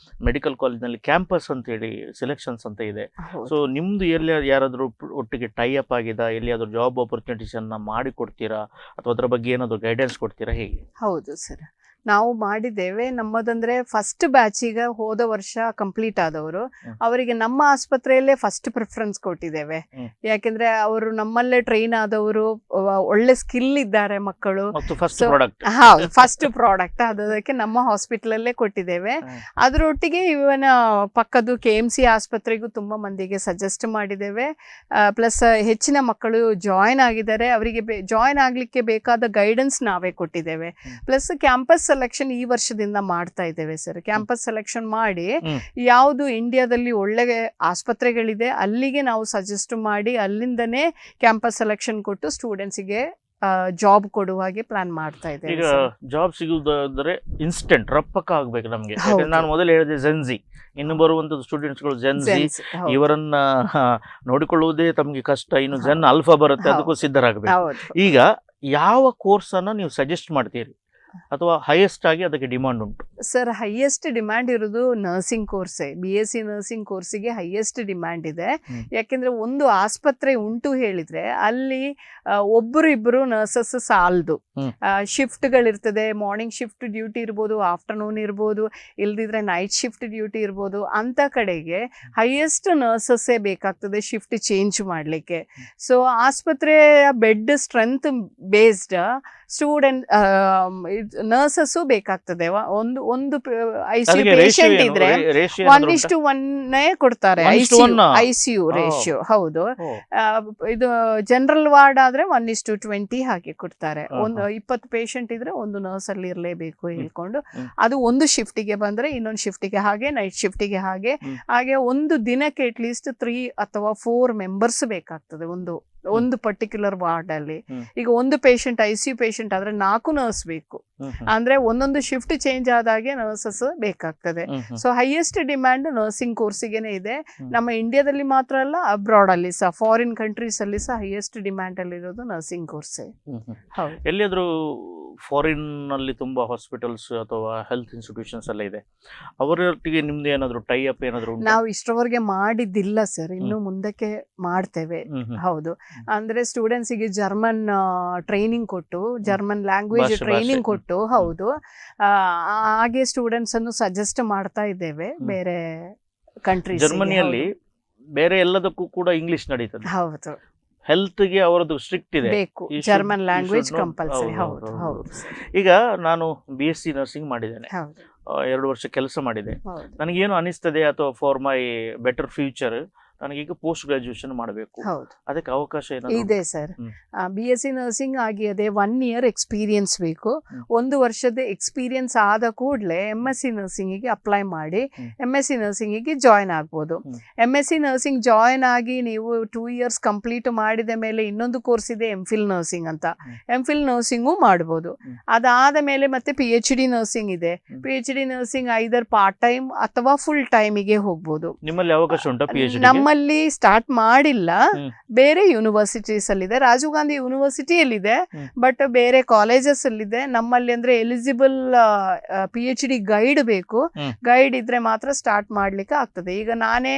ಮೆಡಿಕಲ್ ಕಾಲೇಜ್ನಲ್ಲಿ ಕ್ಯಾಂಪಸ್ ಅಂತ ಹೇಳಿ ಸೆಲೆಕ್ಷನ್ಸ್ ಅಂತ ಇದೆ. ಸೊ ನಿಮ್ಮದು ಎಲ್ಲಿ ಯಾರಾದರೂ ಒಟ್ಟಿಗೆ ಟೈ ಅಪ್ ಆಗಿದಾ, ಎಲ್ಲಿಯಾದರೂ ಜಾಬ್ ಆಪರ್ಚುನಿಟೀಸನ್ನು ಮಾಡಿಕೊಡ್ತೀರಾ ಅಥವಾ ಅದರ ಬಗ್ಗೆ ಏನಾದರೂ ಗೈಡೆನ್ಸ್ ಕೊಡ್ತೀರಾ, ಹೇಗೆ? ಹೌದು ಸರ್, ನಾವು ಮಾಡಿದ್ದೇವೆ. ನಮ್ಮದಂದ್ರೆ ಫಸ್ಟ್ ಬ್ಯಾಚಿಗೆ ಹೋದ ವರ್ಷ ಕಂಪ್ಲೀಟ್ ಆದವರು, ಅವರಿಗೆ ನಮ್ಮ ಆಸ್ಪತ್ರೆಯಲ್ಲೇ ಫಸ್ಟ್ ಪ್ರಿಫರೆನ್ಸ್ ಕೊಟ್ಟಿದ್ದೇವೆ. ಯಾಕೆಂದ್ರೆ ಅವರು ನಮ್ಮಲ್ಲೇ ಟ್ರೈನ್ ಆದವರು, ಒಳ್ಳೆ ಸ್ಕಿಲ್ ಇದ್ದಾರೆ ಮಕ್ಕಳು. ಹೌದು, ಫಸ್ಟ್ ಪ್ರಾಡಕ್ಟ್ ಅದಕ್ಕೆ ನಮ್ಮ ಹಾಸ್ಪಿಟಲಲ್ಲೇ ಕೊಟ್ಟಿದ್ದೇವೆ. ಅದರೊಟ್ಟಿಗೆ ಇವನ ಪಕ್ಕದ್ದು KMC ಆಸ್ಪತ್ರೆಗೂ ತುಂಬಾ ಮಂದಿಗೆ ಸಜೆಸ್ಟ್ ಮಾಡಿದ್ದೇವೆ. ಪ್ಲಸ್ ಹೆಚ್ಚಿನ ಮಕ್ಕಳು ಜಾಯಿನ್ ಆಗಿದ್ದಾರೆ, ಅವರಿಗೆ ಜಾಯಿನ್ ಆಗ್ಲಿಕ್ಕೆ ಬೇಕಾದ ಗೈಡೆನ್ಸ್ ನಾವೇ ಕೊಟ್ಟಿದ್ದೇವೆ. ಪ್ಲಸ್ ಕ್ಯಾಂಪಸ್ ಸೆಲೆಕ್ಷನ್ ಈ ವರ್ಷದಿಂದ ಮಾಡ್ತಾ ಇದ್ದೇವೆ ಸರ್. ಕ್ಯಾಂಪಸ್ ಸೆಲೆಕ್ಷನ್ ಮಾಡಿ ಯಾವುದು ಇಂಡಿಯಾದಲ್ಲಿ ಒಳ್ಳೆ ಆಸ್ಪತ್ರೆಗಳಿದೆ ಅಲ್ಲಿಗೆ ನಾವು ಸಜೆಸ್ಟ್ ಮಾಡಿ ಅಲ್ಲಿಂದನೇ ಕ್ಯಾಂಪಸ್ ಸೆಲೆಕ್ಷನ್ ಕೊಟ್ಟು ಸ್ಟೂಡೆಂಟ್ಸಿಗೆ ಜಾಬ್ ಕೊಡುವ ಹಾಗೆ ಪ್ಲಾನ್ ಮಾಡ್ತಾ ಇದ್ದೇವೆ. ಈಗ ಜಾಬ್ ಸಿಗುವುದಾದ್ರೆ ಇನ್ಸ್ಟೆಂಟ್ ರಪ್ಪಕ್ಕ ಆಗ್ಬೇಕು ನಮ್ಗೆ. ನಾನು ಮೊದಲು ಹೇಳಿದೆ ಜೆನ್ಜಿ, ಇನ್ನು ಬರುವಂತದ್ದು ಸ್ಟೂಡೆಂಟ್ಸ್ಗಳು ಜೆನ್ಜಿ, ಇವರನ್ನ ನೋಡಿಕೊಳ್ಳುವುದೇ ತಮ್ಗೆ ಕಷ್ಟ. ಇನ್ನು ಜೆನ್ ಆಲ್ಫಾ ಬರುತ್ತೆ, ಅದಕ್ಕೂ ಸಿದ್ಧರಾಗಬೇಕು. ಈಗ ಯಾವ ಕೋರ್ಸ್ ಅನ್ನ ನೀವು ಸಜೆಸ್ಟ್ ಮಾಡ್ತೀರಿ ಅಥವಾ ಹೈಯೆಸ್ಟ್ ಆಗಿ ಅದಕ್ಕೆ ಡಿಮಾಂಡ್ ಉಂಟು? ಸರ್, ಹೈಯೆಸ್ಟ್ ಡಿಮ್ಯಾಂಡ್ ಇರೋದು ನರ್ಸಿಂಗ್ ಕೋರ್ಸೇ. BSc ನರ್ಸಿಂಗ್ ಕೋರ್ಸಿಗೆ ಹೈಯೆಸ್ಟ್ ಡಿಮ್ಯಾಂಡ್ ಇದೆ. ಯಾಕೆಂದ್ರೆ ಒಂದು ಆಸ್ಪತ್ರೆ ಉಂಟು ಹೇಳಿದ್ರೆ ಅಲ್ಲಿ ಒಬ್ಬರು ಇಬ್ಬರು ನರ್ಸಸ್ ಸಾಲದು. ಶಿಫ್ಟ್ಗಳಿರ್ತದೆ, ಮಾರ್ನಿಂಗ್ ಶಿಫ್ಟ್ ಡ್ಯೂಟಿ ಇರ್ಬೋದು, ಆಫ್ಟರ್ನೂನ್ ಇರ್ಬೋದು, ಇಲ್ದಿದ್ರೆ ನೈಟ್ ಶಿಫ್ಟ್ ಡ್ಯೂಟಿ ಇರ್ಬೋದು. ಅಂತ ಕಡೆಗೆ ಹೈಯೆಸ್ಟ್ ನರ್ಸಸ್ಸೇ ಬೇಕಾಗ್ತದೆ ಶಿಫ್ಟ್ ಚೇಂಜ್ ಮಾಡಲಿಕ್ಕೆ. ಸೊ ಆಸ್ಪತ್ರೆಯ bed strength based student nurses ಬೇಕಾಗ್ತದೆ. ಒಂದು ICU ಪೇಷಂಟ್ ಇದ್ರೆ 1:1 ಕೊಡ್ತಾರೆ. ICU ratio. ಹೌದು, ಇದು ಜನರಲ್ ವಾರ್ಡ್ ಆದ್ರೆ 1:20 ಹಾಗೆ ಕೊಡ್ತಾರೆ. ಒಂದು 20 ಪೇಷಂಟ್ ಇದ್ರೆ ಒಂದು ನರ್ಸ್ ಅಲ್ಲಿ ಇರಲೇಬೇಕು ಹೇಳ್ಕೊಂಡು. ಅದು ಒಂದು ಶಿಫ್ಟಿಗೆ ಬಂದ್ರೆ ಇನ್ನೊಂದು ಶಿಫ್ಟಿಗೆ ಹಾಗೆ, ನೈಟ್ ಶಿಫ್ಟಿಗೆ ಹಾಗೆ ಒಂದು ದಿನಕ್ಕೆ ಅಟ್ಲೀಸ್ಟ್ 3 ಅಥವಾ 4 ಮೆಂಬರ್ಸ್ ಬೇಕಾಗ್ತದೆ ಒಂದು ಪರ್ಟಿಕ್ಯುಲರ್ ವಾರ್ಡ್ ಅಲ್ಲಿ. ಈಗ ಒಂದು ಪೇಷಂಟ್ ICU ಪೇಷಂಟ್ ಆದ್ರೆ 4 ನರ್ಸ್ ಬೇಕು. ಅಂದ್ರೆ ಒಂದೊಂದು ಶಿಫ್ಟ್ ಚೇಂಜ್ ಆದಾಗೆ ನರ್ಸಸ್ ಬೇಕಾಗ್ತದೆ. ಸೊ ಹೈಯೆಸ್ಟ್ ಡಿಮ್ಯಾಂಡ್ ನರ್ಸಿಂಗ್ ಕೋರ್ಸಿಗೆನೆ ಇದೆ. ನಮ್ಮ ಇಂಡಿಯಾದಲ್ಲಿ ಮಾತ್ರ ಅಲ್ಲ, ಅಬ್ರಾಡ್ ಅಲ್ಲಿ ಸಹ, ಫಾರಿನ್ ಕಂಟ್ರೀಸ್ ಅಲ್ಲಿ ಸಹ ಹೈಯೆಸ್ಟ್ ಡಿಮ್ಯಾಂಡ್ ಅಲ್ಲಿ ಇರೋದು ನರ್ಸಿಂಗ್ ಕೋರ್ಸೇ. ಎಲ್ಲಿಯಾದ್ರೂ ಫಾರಿನ್ ನಲ್ಲಿ ತುಂಬಾ ಹಾಸ್ಪಿಟಲ್ಸ್ ಅಥವಾ ಹೆಲ್ತ್ ಇನ್ಸ್ಟಿಟ್ಯೂಷನ್ಸ್ ಎಲ್ಲ ಇದೆ, ಅವರೊಟ್ಟಿಗೆ ನಿಮ್ದು ಏನಾದ್ರು ಟೈ ಅಪ್ ಏನಾದ್ರು? ನಾವು ಇಷ್ಟರವರೆಗೆ ಮಾಡಿದ್ದಿಲ್ಲ ಸರ್, ಇನ್ನು ಮುಂದಕ್ಕೆ ಮಾಡ್ತೇವೆ. ಹೌದು, ಅಂದ್ರೆ ಸ್ಟೂಡೆಂಟ್ಸಿಗೆ ಜರ್ಮನ್ ಟ್ರೈನಿಂಗ್ ಕೊಟ್ಟು, ಜರ್ಮನ್ ಲ್ಯಾಂಗ್ವೇಜ್ ಟ್ರೈನಿಂಗ್ ಕೊಟ್ಟು, ಹೌದು, ಹಾಗೆ ಸ್ಟೂಡೆಂಟ್ಸ್ ಅನ್ನು ಸಜೆಸ್ಟ್ ಮಾಡ್ತಾ ಇದ್ದೇವೆ ಬೇರೆ ಕಂಟ್ರೀಸ್. ಜರ್ಮನಿಯಲ್ಲಿ ಬೇರೆ ಎಲ್ಲದಕ್ಕೂ ಕೂಡ ಇಂಗ್ಲಿಷ್ ನಡೀತದೆ. ಹೌದು, ಹೆಲ್ತ್ಗೆ ಅವರದ್ದು ಸ್ಟ್ರಿಕ್ಟ್ ಇದೆ, ಜರ್ಮನ್ ಲ್ಯಾಂಗ್ವೇಜ್ ಕಂಪಲ್ಸರಿ. ಹೌದು ಹೌದು. ಈಗ ನಾನು BSc ನರ್ಸಿಂಗ್ ಮಾಡಿದ್ದೇನೆ, 2 ವರ್ಷ ಕೆಲಸ ಮಾಡಿದೆ. ನನಗೇನು ಅನಿಸ್ತದೆ, ಅಥವಾ ಫಾರ್ ಮೈ ಬೆಟರ್ ಫ್ಯೂಚರ್ ನನಗೀಗ ಪೋಸ್ಟ್ ಗ್ರಾಜುಯೇಷನ್ ಮಾಡಬೇಕು, ಅದಕ್ಕೆ ಅವಕಾಶ ಇದೆ ಸರ್. BSc ನರ್ಸಿಂಗ್ ಆಗಿ ಅದೇ 1 year ಎಕ್ಸ್ಪೀರಿಯನ್ಸ್ ಬೇಕು. 1 ವರ್ಷದ ಎಕ್ಸ್ಪೀರಿಯನ್ಸ್ ಆದ ಕೂಡಲೇ MSc ನರ್ಸಿಂಗಿಗೆ ಅಪ್ಲೈ ಮಾಡಿ MSc ನರ್ಸಿಂಗಿಗೆ ಜಾಯಿನ್ ಆಗ್ಬೋದು. MSc ನರ್ಸಿಂಗ್ ಜಾಯಿನ್ ಆಗಿ ನೀವು 2 years ಕಂಪ್ಲೀಟ್ ಮಾಡಿದ ಮೇಲೆ ಇನ್ನೊಂದು ಕೋರ್ಸ್ ಇದೆ MPhil ನರ್ಸಿಂಗ್ ಅಂತ. MPhil ನರ್ಸಿಂಗು ಮಾಡ್ಬೋದು. ಅದಾದ ಮೇಲೆ ಮತ್ತೆ PhD ನರ್ಸಿಂಗ್ ಇದೆ. PhD ನರ್ಸಿಂಗ್ ಐದರ್ ಪಾರ್ಟ್ ಟೈಮ್ ಅಥವಾ ಫುಲ್ ಟೈಮಿಗೆ ಹೋಗ್ಬೋದು. ನಿಮ್ಮಲ್ಲಿ ಅವಕಾಶ ಉಂಟಾ PhD? ನಮ್ಮಲ್ಲಿ ಸ್ಟಾರ್ಟ್ ಮಾಡಿಲ್ಲ, ಬೇರೆ ಯೂನಿವರ್ಸಿಟೀಸ್ ಅಲ್ಲಿದೆ. ರಾಜೀವ್ ಗಾಂಧಿ ಯೂನಿವರ್ಸಿಟಿಯಲ್ಲಿದೆ, ಬಟ್ ಬೇರೆ ಕಾಲೇಜಸ್ ಅಲ್ಲಿದೆ. ನಮ್ಮಲ್ಲಿ ಅಂದ್ರೆ ಎಲಿಜಿಬಲ್ PhD ಗೈಡ್ ಬೇಕು. ಗೈಡ್ ಇದ್ರೆ ಮಾತ್ರ ಸ್ಟಾರ್ಟ್ ಮಾಡ್ಲಿಕ್ಕೆ ಆಗ್ತದೆ. ಈಗ ನಾನೇ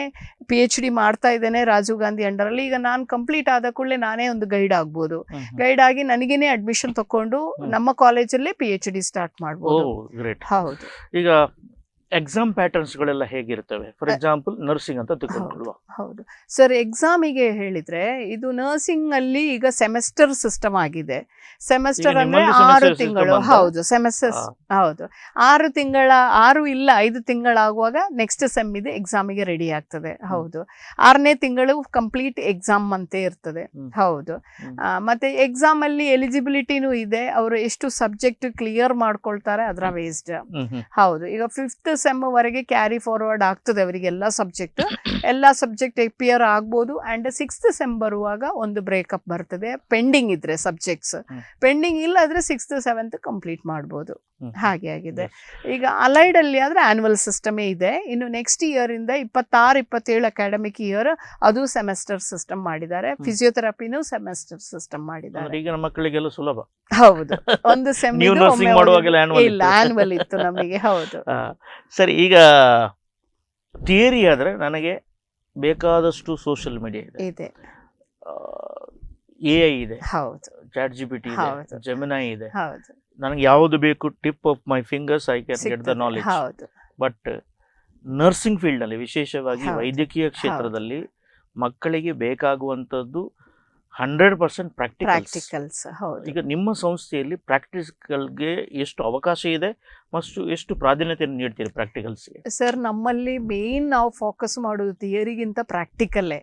PhD ಮಾಡ್ತಾ ಇದ್ದೇನೆ ರಾಜೀವ್ ಗಾಂಧಿ ಅಂಡರ್ ಅಲ್ಲಿ. ಈಗ ನಾನು ಕಂಪ್ಲೀಟ್ ಆದ ಕೂಡಲೇ ನಾನೇ ಒಂದು ಗೈಡ್ ಆಗ್ಬೋದು. ಗೈಡ್ ಆಗಿ ನನಗೇನೆ ಅಡ್ಮಿಷನ್ ತಕೊಂಡು ನಮ್ಮ ಕಾಲೇಜಲ್ಲೇ PhD ಸ್ಟಾರ್ಟ್ ಮಾಡ್ಬೋದು. ಗ್ರೇಟ್. ಹೌದು. ಈಗ ಎಕ್ಸಾಮ್ ಪ್ಯಾಟರ್ನ್ಸ್ಗಳೆಲ್ಲ ಹೇಗಿರ್ತವೆ? ಫಾರ್ ಎಕ್ಸಾಂಪಲ್ ನರ್ಸಿಂಗ್ ಅಂತ ತಿಳ್ಕೊಳ್ಳುವ. ಹೌದು ಸರ್, ಎಕ್ಸಾಮಿಗೆ ಹೇಳಿದ್ರೆ ಇದು ನರ್ಸಿಂಗ್ ಅಲ್ಲಿ ಈಗ ಸೆಮೆಸ್ಟರ್ ಸಿಸ್ಟಮ್ ಆಗಿದೆ. ಸೆಮೆಸ್ಟರ್ ಈಗ ಅಂದ್ರೆ ನಿಮ್ಮಲ್ಲಿ 6 semester ತಿಂಗಳು. system ಅಂತ? ಹೌದು, ಸೆಮೆಸ್ಟರ್. ಹೌದು, 6 ತಿಂಗಳ, 6 ಇಲ್ಲ 5 ತಿಂಗಳಾಗುವಾಗ ನೆಕ್ಸ್ಟ್ ಸೆಮ್ ಇದೆ, ಎಕ್ಸಾಮಿಗೆ ರೆಡಿ ಆಗ್ತದೆ. ಹೌದು, 6ನೇ ತಿಂಗಳು ಕಂಪ್ಲೀಟ್ ಎಕ್ಸಾಮ್ ಅಂತೆ ಇರ್ತದೆ. ಹೌದು, ಮತ್ತೆ ಎಕ್ಸಾಮ್ ಅಲ್ಲಿ ಎಲಿಜಿಬಿಲಿಟಿನೂ ಇದೆ, ಅವರು ಎಷ್ಟು ಸಬ್ಜೆಕ್ಟ್ ಕ್ಲಿಯರ್ ಮಾಡ್ಕೊಳ್ತಾರೆ ಅದರ ಬೇಸ್ಡ್. ಹೌದು, ಈಗ 5th ಸೆಮ್ ವರೆಗೆ ಕ್ಯಾರಿ ಫಾರ್ವರ್ಡ್ ಆಗ್ತದೆ ಅವರಿಗೆ ಎಲ್ಲ ಸಬ್ಜೆಕ್ಟ್ ಅಪಿಯರ್ ಆಗ್ಬೋದು. ಅಂಡ್ 6th ಸೆಮ್ ಬರುವಾಗ ಒಂದು ಬ್ರೇಕಪ್ ಬರ್ತದೆ, ಪೆಂಡಿಂಗ್ ಇದ್ರೆ ಸಬ್ಜೆಕ್ಟ್ಸ್. ಪೆಂಡಿಂಗ್ ಇಲ್ಲ ಆದ್ರೆ 6th 7th ಕಂಪ್ಲೀಟ್ ಮಾಡ್ಬೋದು. ಹಾಗೆ ಆಗಿದೆ. ಈಗ ಅಲೈಡ್ ಅಲ್ಲಿ ಆದ್ರೆ ಆನ್ಯುವಲ್ ಸಿಸ್ಟಮೇ ಇದೆ. ಇನ್ನು ನೆಕ್ಸ್ಟ್ ಇಯರ್ ಇಂದ 26-27 ಅಕಾಡೆಮಿಕ್ ಇಯರ್ ಅದು ಸೆಮೆಸ್ಟರ್ ಸಿಸ್ಟಮ್ ಮಾಡಿದ್ದಾರೆ. ಫಿಸಿಯೋಥೆರಪಿನೂ ಸೆಮೆಸ್ಟರ್ ಸಿಸ್ಟಮ್ ಮಾಡಿದ್ದಾರೆ. ಈಗ ನಮ್ಮ ಮಕ್ಕಳಿಗೆಲ್ಲ ಸುಲಭ. ಹೌದು, ಒಂದು ಸೆಮ್ ನೀವು nursing ಮಾಡುವಾಗೆಲ್ಲ annual ಇಲ್ಲ, ಆನ್ಯುವಲ್ ಇತ್ತು ನಮಗೆ. ಹೌದು ಸರಿ, ಈಗ ಥಿಯರಿ ಆದ್ರೆ ನನಗೆ ಬೇಕಾದಷ್ಟು ಸೋಷಿಯಲ್ ಮೀಡಿಯಾ ಇದೆ, AI ಇದೆ, ಹೌದು, ಚಾಟ್ GPT ಇದೆ, ಹೌದು. ಜೆಮಿನೈ ಇದೆ. ಹೌದು, ನನಗೆ ಯಾವುದು ಬೇಕು tip of my fingers I can get the knowledge. ಹೌದು, ಬಟ್ ನರ್ಸಿಂಗ್ ಫೀಲ್ಡ್ ನಲ್ಲಿ, ವಿಶೇಷವಾಗಿ ಹೌದು. ವೈದ್ಯಕೀಯ ಕ್ಷೇತ್ರದಲ್ಲಿ ಮಕ್ಕಳಿಗೆ ಬೇಕಾಗುವಂತದ್ದು 100% ಪ್ರಾಕ್ಟಿಕಲ್ಸ್. ಹೌದು, ಈಗ ನಿಮ್ಮ ಸಂಸ್ಥೆಯಲ್ಲಿ ಪ್ರಾಕ್ಟಿಕಲ್ಗೆ ಎಷ್ಟು ಅವಕಾಶ ಇದೆ ಮತ್ತು ಎಷ್ಟು ಪ್ರಾಧಾನ್ಯತೆಯನ್ನು ನೀಡ್ತೀರಿ ಪ್ರಾಕ್ಟಿಕಲ್ಸ್ಗೆ? ಸರ್, ನಮ್ಮಲ್ಲಿ ಮೇನ್ ನಾವು ಫೋಕಸ್ ಮಾಡೋದು ಥಿಯರಿಗಿಂತ ಪ್ರಾಕ್ಟಿಕಲ್ಲೇ.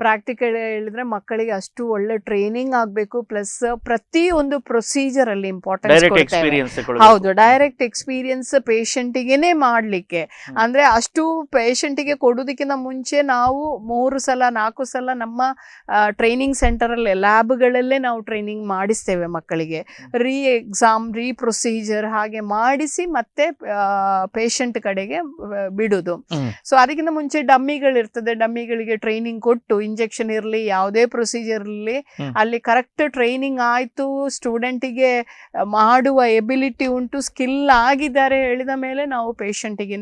ಪ್ರಾಕ್ಟಿಕಲ್ ಹೇಳಿದ್ರೆ ಮಕ್ಕಳಿಗೆ ಅಷ್ಟು ಒಳ್ಳೆ ಟ್ರೈನಿಂಗ್ ಆಗಬೇಕು, ಪ್ಲಸ್ ಪ್ರತಿಯೊಂದು ಪ್ರೊಸೀಜರ್ ಅಲ್ಲಿ ಇಂಪಾರ್ಟೆನ್ಸ್ ಕೊಡ್ತೇವೆ. ಹೌದು, ಡೈರೆಕ್ಟ್ ಎಕ್ಸ್ಪೀರಿಯನ್ಸ್ ಪೇಷಂಟಿಗೆನೆ ಮಾಡ್ಲಿಕ್ಕೆ. ಅಂದ್ರೆ ಅಷ್ಟು ಪೇಷಂಟಿಗೆ ಕೊಡೋದಕ್ಕಿಂತ ಮುಂಚೆ ನಾವು 3 ಸಲ 4 ಸಲ ನಮ್ಮ ಟ್ರೈನಿಂಗ್ ಸೆಂಟರ್ ಅಲ್ಲಿ ಲ್ಯಾಬ್ಗಳಲ್ಲೇ ನಾವು ಟ್ರೈನಿಂಗ್ ಮಾಡಿಸ್ತೇವೆ ಮಕ್ಕಳಿಗೆ. ಎಕ್ಸಾಮ್ ಪ್ರೊಸೀಜರ್ ಹಾಗೆ ಮಾಡಿಸಿ ಮತ್ತೆ ಪೇಷಂಟ್ ಕಡೆಗೆ ಬಿಡುದು. ಸೊ ಅದಕ್ಕಿಂತ ಮುಂಚೆ ಡಮ್ಮಿಗಳಿರ್ತದೆ, ಡಮ್ಮಿಗಳಿಗೆ ಟ್ರೈನಿಂಗ್ ಕೊಟ್ಟು, ಇಂಜೆಕ್ಷನ್ ಇರಲಿ ಯಾವುದೇ ಪ್ರೊಸೀಜರ್ ಇರಲಿ ಅಲ್ಲಿ ಕರೆಕ್ಟ್ ಟ್ರೈನಿಂಗ್ ಆಯ್ತು, ಸ್ಟೂಡೆಂಟಿಗೆ ಮಾಡುವ ಎಬಿಲಿಟಿ ಉಂಟು, ಸ್ಕಿಲ್ ಆಗಿದ್ದಾರೆ ಹೇಳಿದ ಮೇಲೆ ನಾವು ಪೇಷಂಟಿಗೆ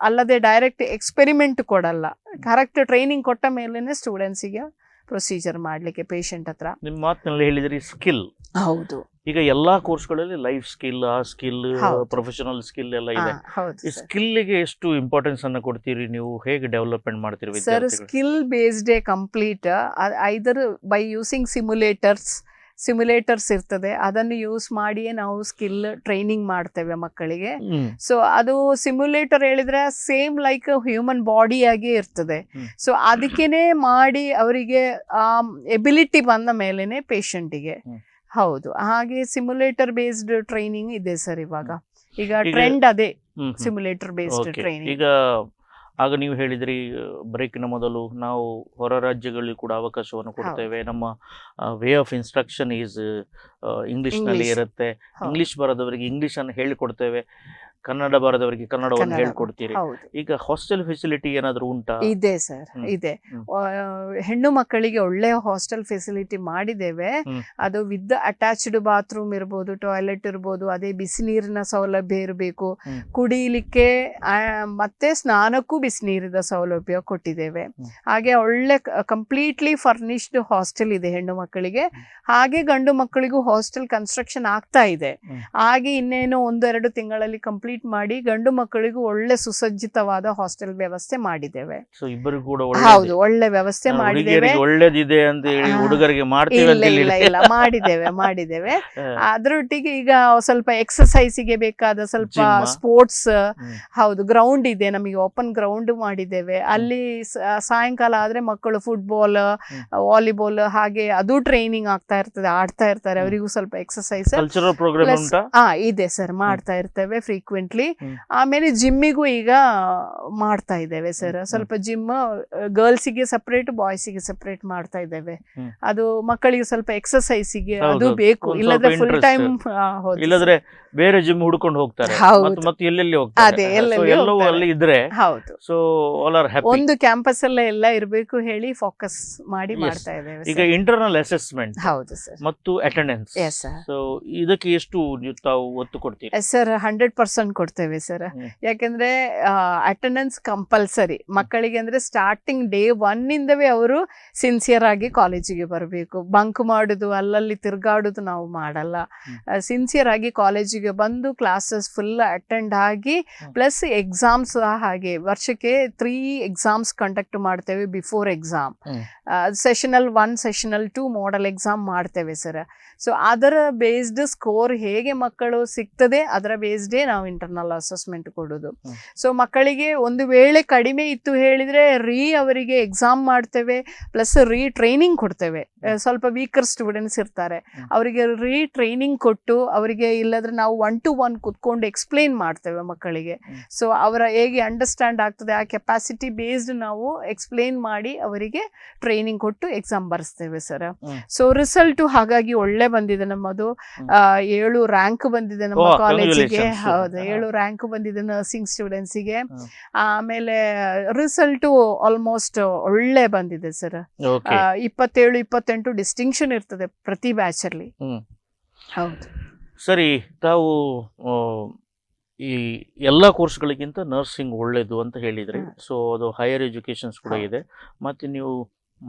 ಅಲ್ಲದೆ ಡೈರೆಕ್ಟ್ ಎಕ್ಸ್ಪೆರಿಮೆಂಟ್ ಕೊಡಲ್ಲ. ಕರೆಕ್ಟ್ ಟ್ರೈನಿಂಗ್ ಕೊಟ್ಟ ಮೇಲೆನೆ ಸ್ಟೂಡೆಂಟ್ಸಿಗೆ ಪ್ರೊಸೀಜರ್ ಮಾಡ್ಲಿಕ್ಕೆ ಪೇಷಂಟ್ ಹತ್ರ. ನಿಮ್ಮ ಮಾತಿನಲ್ಲಿ ಹೇಳಿದ್ರಿ ಸ್ಕಿಲ್. ಹೌದು, ಈಗ ಎಲ್ಲಾ ಕೋರ್ಸ್ಗಳಲ್ಲಿ ಲೈಫ್ ಸ್ಕಿಲ್, ಆ ಸ್ಕಿಲ್, ಪ್ರೊಫೆಷನಲ್ ಸ್ಕಿಲ್ ಎಲ್ಲ ಇದೆ. ಈ ಸ್ಕಿಲ್ಗೆ ಎಷ್ಟು ಇಂಪಾರ್ಟೆನ್ಸ್ ಅನ್ನು ಕೊಡ್ತೀರಿ ನೀವು? ಹೇಗೆ ಡೆವಲಪ್ಮೆಂಟ್ ಮಾಡ್ತೀರಿ sir? Skill based complete either by using simulators ಇರ್ತದೆ, ಅದನ್ನು ಯೂಸ್ ಮಾಡಿಯೇ ನಾವು ಸ್ಕಿಲ್ ಟ್ರೈನಿಂಗ್ ಮಾಡ್ತೇವೆ ಮಕ್ಕಳಿಗೆ. ಸೊ ಅದು ಸಿಮ್ಯುಲೇಟರ್ ಹೇಳಿದ್ರೆ ಸೇಮ್ ಲೈಕ್ ಹ್ಯೂಮನ್ ಬಾಡಿ ಆಗೇ ಇರ್ತದೆ. ಸೊ ಅದಕ್ಕೇನೆ ಮಾಡಿ ಅವರಿಗೆ ಎಬಿಲಿಟಿ ಬಂದ ಮೇಲೆನೆ ಪೇಷಂಟಿಗೆ. ಹೌದು, ಹಾಗೆ ಸಿಮ್ಯುಲೇಟರ್ ಬೇಸ್ಡ್ ಟ್ರೈನಿಂಗ್ ಇದೆ ಸರ್ ಇವಾಗ. ಈಗ ಟ್ರೆಂಡ್ ಅದೇ ಸಿಮ್ಯುಲೇಟರ್ ಬೇಸ್ಡ್ ಟ್ರೈನಿಂಗ್. ಈಗ ಆಗ ನೀವು ಹೇಳಿದ್ರಿ ಬ್ರೇಕ್ನ ಮೊದಲು ನಾವು ಹೊರ ರಾಜ್ಯಗಳಲ್ಲಿ ಕೂಡ ಅವಕಾಶವನ್ನು ಕೊಡ್ತೇವೆ. ನಮ್ಮ ವೇ ಆಫ್ ಇನ್ಸ್ಟ್ರಕ್ಷನ್ ಈಸ್ ಇಂಗ್ಲಿಷ್ನಲ್ಲಿ ಇರುತ್ತೆ. ಇಂಗ್ಲಿಷ್ ಬರೋದವರಿಗೆ ಇಂಗ್ಲಿಷನ್ನು ಹೇಳಿಕೊಡ್ತೇವೆ, ಕನ್ನಡ ಬರೋದವರಿಗೆ ಕನ್ನಡವನ್ನು ಹೇಳ್ಕೊಡ್ತೀರಿ. ಈಗ ಹಾಸ್ಟೆಲ್ ಫೆಸಿಲಿಟಿ ಏನಾದರೂ ಉಂಟಾ? ಇದೆ ಸರ್, ಇದೆ. ಹೆಣ್ಣು ಮಕ್ಕಳಿಗೆ ಒಳ್ಳೆ ಹಾಸ್ಟೆಲ್ ಫೆಸಿಲಿಟಿ ಮಾಡಿದ್ದೇವೆ. ಅದು ವಿತ್ ಅಟ್ಯಾಚ್ಡ್ ಬಾತ್ರೂಮ್ ಇರ್ಬೋದು, ಟಾಯ್ಲೆಟ್ ಇರ್ಬೋದು, ಅದೇ ಬಿಸಿ ನೀರಿನ ಸೌಲಭ್ಯ ಇರಬೇಕು, ಕುಡಿಲಿಕ್ಕೆ ಮತ್ತೆ ಸ್ನಾನಕ್ಕೂ ಬಿಸಿ ನೀರಿನ ಸೌಲಭ್ಯ ಕೊಟ್ಟಿದ್ದೇವೆ. ಹಾಗೆ ಒಳ್ಳೆ ಕಂಪ್ಲೀಟ್ಲಿ ಫರ್ನಿಶ್ಡ್ ಹಾಸ್ಟೆಲ್ ಇದೆ ಹೆಣ್ಣು ಮಕ್ಕಳಿಗೆ. ಹಾಗೆ ಗಂಡು ಮಕ್ಕಳಿಗೂ ಹಾಸ್ಟೆಲ್ ಕನ್ಸ್ಟ್ರಕ್ಷನ್ ಆಗ್ತಾ ಇದೆ. ಹಾಗೆ ಇನ್ನೇನು 1-2 ತಿಂಗಳಲ್ಲಿ ಕಂಪ್ಲೀಟ್ ಮಾಡಿ ಗಂಡು ಮಕ್ಕಳಿಗೂ ಒಳ್ಳೆ ಸುಸಜ್ಜಿತವಾದ ಹಾಸ್ಟೆಲ್ ವ್ಯವಸ್ಥೆ ಮಾಡಿದ್ದೇವೆ. ಹೌದು, ಒಳ್ಳೆ ವ್ಯವಸ್ಥೆ ಮಾಡಿದ್ದೇವೆ. ಒಳ್ಳೇದಿದೆ ಅಂತ ಹೇಳಿ ಹುಡುಗರಿಗೆ ಇಲ್ಲ, ಮಾಡಿದ್ದೇವೆ. ಅದರೊಟ್ಟಿಗೆ ಈಗ ಸ್ವಲ್ಪ ಎಕ್ಸರ್ಸೈಸಿಗೆ ಬೇಕಾದ ಸ್ವಲ್ಪ ಸ್ಪೋರ್ಟ್ಸ್, ಹೌದು, ಗ್ರೌಂಡ್ ಇದೆ ನಮಗೆ, ಓಪನ್ ಗ್ರೌಂಡ್ ಮಾಡಿದ್ದೇವೆ. ಅಲ್ಲಿ ಸಾಯಂಕಾಲ ಆದ್ರೆ ಮಕ್ಕಳು ಫುಟ್ಬಾಲ್, ವಾಲಿಬಾಲ್ ಹಾಗೆ ಅದು ಟ್ರೈನಿಂಗ್ ಆಗ್ತಾ ಇರ್ತದೆ, ಆಡ್ತಾ ಇರ್ತಾರೆ. ಅವರಿಗೂ ಸ್ವಲ್ಪ ಎಕ್ಸರ್ಸೈಸ್ ಇದೆ ಸರ್, ಮಾಡ್ತಾ ಇರ್ತೇವೆ ಫ್ರೀಕ್ವೆಂಟ್ಲಿ. ಆಮೇಲೆ ಜಿಮ್ಮಿಗೂ ಈಗ ಮಾಡ್ತಾ ಇದ್ದೇವೆ ಸರ್. ಸ್ವಲ್ಪ ಜಿಮ್ ಗರ್ಲ್ಸಿಗೆ ಸಪರೇಟ್, ಬಾಯ್ಸಿಗೆ ಸಪರೇಟ್ ಮಾಡ್ತಾ ಇದ್ದೇವೆ. ಅದು ಮಕ್ಕಳಿಗೆ ಸ್ವಲ್ಪ ಎಕ್ಸರ್ಸೈಸಿಗೆ ಅದು ಬೇಕು, ಇಲ್ಲದ್ರೆ ಫುಲ್ ಟೈಮ್ ಇಲ್ಲದ್ರೆ ಬೇರೆ ಜಿಮ್ ಹುಡ್ಕೊಂಡು ಹೋಗ್ತಾರೆ, ಮತ್ತೆ ಎಲ್ಲೆಲ್ಲಿ ಹೋಗ್ತಾರೆ. ಹೌದು, ಸೊ ಆಲ್ ಆರ್ ಹ್ಯಾಪಿ. ಒಂದು ಕ್ಯಾಂಪಸ್ ಅಲ್ಲೇ ಎಲ್ಲ ಇರಬೇಕು ಹೇಳಿ ಫೋಕಸ್ ಮಾಡಿ ಮಾಡ್ತಾ ಇದ್ದೇವೆ. ಈಗ ಇಂಟರ್ನಲ್ ಅಸೆಸ್ಮೆಂಟ್, ಹೌದು ಸರ್, ಮತ್ತು ಅಟೆಂಡೆನ್ಸ್, ಸೊ ಇದಕ್ಕೆ ಎಷ್ಟು ತಾವು ಒತ್ತು ಕೊಡ್ತೀವಿ? ಸರ್ 100% ಕೊಡ್ತೇವೆ ಸರ್. ಯಾಕಂದ್ರೆ ಅಟೆಂಡೆನ್ಸ್ ಕಂಪಲ್ಸರಿ ಮಕ್ಕಳಿಗೆ. ಅಂದ್ರೆ ಸ್ಟಾರ್ಟಿಂಗ್ ಡೇ 1 ಇಂದವೇ ಅವರು ಸಿನ್ಸಿಯರ್ ಆಗಿ ಕಾಲೇಜಿಗೆ ಬರಬೇಕು. ಬಂಕ್ ಮಾಡುದು, ಅಲ್ಲಲ್ಲಿ ತಿರ್ಗಾಡುದು ನಾವು ಮಾಡಲ್ಲ. ಸಿನ್ಸಿಯರ್ ಆಗಿ ಕಾಲೇಜಿಗೆ ಕಾಲೇಜಿಗೆ ಬಂದು ಕ್ಲಾಸಸ್ ಫುಲ್ ಅಟೆಂಡ್ ಆಗಿ ಪ್ಲಸ್ ಎಕ್ಸಾಮ್ಸ್ ಹಾಗೆ ವರ್ಷಕ್ಕೆ 3 ಎಕ್ಸಾಮ್ಸ್ ಕಂಡಕ್ಟ್ ಮಾಡ್ತೇವೆ ಬಿಫೋರ್ ಎಕ್ಸಾಮ್. ಸೆಷನಲ್ 1, ಸೆಷನಲ್ 2 ಮಾಡೆಲ್ ಎಕ್ಸಾಮ್ ಮಾಡ್ತೇವೆ ಸರ್. ಸೊ ಅದರ ಬೇಸ್ಡ್ ಸ್ಕೋರ್ ಹೇಗೆ ಮಕ್ಕಳು ಸಿಗ್ತದೆ ಅದರ ಬೇಸ್ಡೇ ನಾವು ಇಂಟರ್ನಲ್ ಅಸೆಸ್ಮೆಂಟ್ ಕೊಡೋದು. ಸೊ ಮಕ್ಕಳಿಗೆ ಒಂದು ವೇಳೆ ಕಡಿಮೆ ಇತ್ತು ಹೇಳಿದ್ರೆ ಅವರಿಗೆ ಎಕ್ಸಾಮ್ ಮಾಡ್ತೇವೆ ಪ್ಲಸ್ ಟ್ರೈನಿಂಗ್ ಕೊಡ್ತೇವೆ. ಸ್ವಲ್ಪ ವೀಕರ್ ಸ್ಟೂಡೆಂಟ್ಸ್ ಇರ್ತಾರೆ, ಅವರಿಗೆ ಟ್ರೈನಿಂಗ್ ಕೊಟ್ಟು ಅವರಿಗೆ ಇಲ್ಲದ್ರೆ ನಾವು 1 to 1 ಕುತ್ಕೊಂಡು ಎಕ್ಸ್ಪ್ಲೇನ್ ಮಾಡ್ತೇವೆ ಮಕ್ಕಳಿಗೆ. ಸೊ ಅವರ ಹೇಗೆ ಅಂಡರ್ಸ್ಟ್ಯಾಂಡ್ ಆಗ್ತದೆ ಆ ಕೆಪಾಸಿಟಿ ಬೇಸ್ಡ್ ನಾವು ಎಕ್ಸ್ಪ್ಲೇನ್ ಮಾಡಿ ಅವರಿಗೆ ಟ್ರೈನಿಂಗ್ ಕೊಟ್ಟು ಎಕ್ಸಾಮ್ ಬರ್ಸ್ತೇವೆ ಸರ್. ಸೊ ರಿಸಲ್ಟ್ ಹಾಗಾಗಿ ಒಳ್ಳೆ ಬಂದಿದೆ ನಮ್ಮದು. 7 ರ್ಯಾಂಕ್ ಬಂದಿದೆ ನಮ್ಮ ಕಾಲೇಜಿಗೆ. ಹೌದು, 7 ರ್ಯಾಂಕ್ ಬಂದಿದೆ ನರ್ಸಿಂಗ್ ಸ್ಟೂಡೆಂಟ್ಸಿಗೆ. ಆಮೇಲೆ ರಿಸಲ್ಟ್ ಆಲ್ಮೋಸ್ಟ್ ಒಳ್ಳೆ ಬಂದಿದೆ ಸರ್. 27-28 ಡಿಸ್ಟಿಂಕ್ಷನ್ ಇರ್ತದೆ ಪ್ರತಿ ಬ್ಯಾಚ್ ಅಲ್ಲಿ. ಹೌದು ಸರಿ, ತಾವು ಈ ಎಲ್ಲ ಕೋರ್ಸ್ಗಳಿಗಿಂತ ನರ್ಸಿಂಗ್ ಒಳ್ಳೇದು ಅಂತ ಹೇಳಿದ್ರಿ. ಸೊ ಅದು ಹೈಯರ್ ಎಜುಕೇಶನ್ಸ್ ಕೂಡ ಇದೆ. ಮತ್ತೆ ನೀವು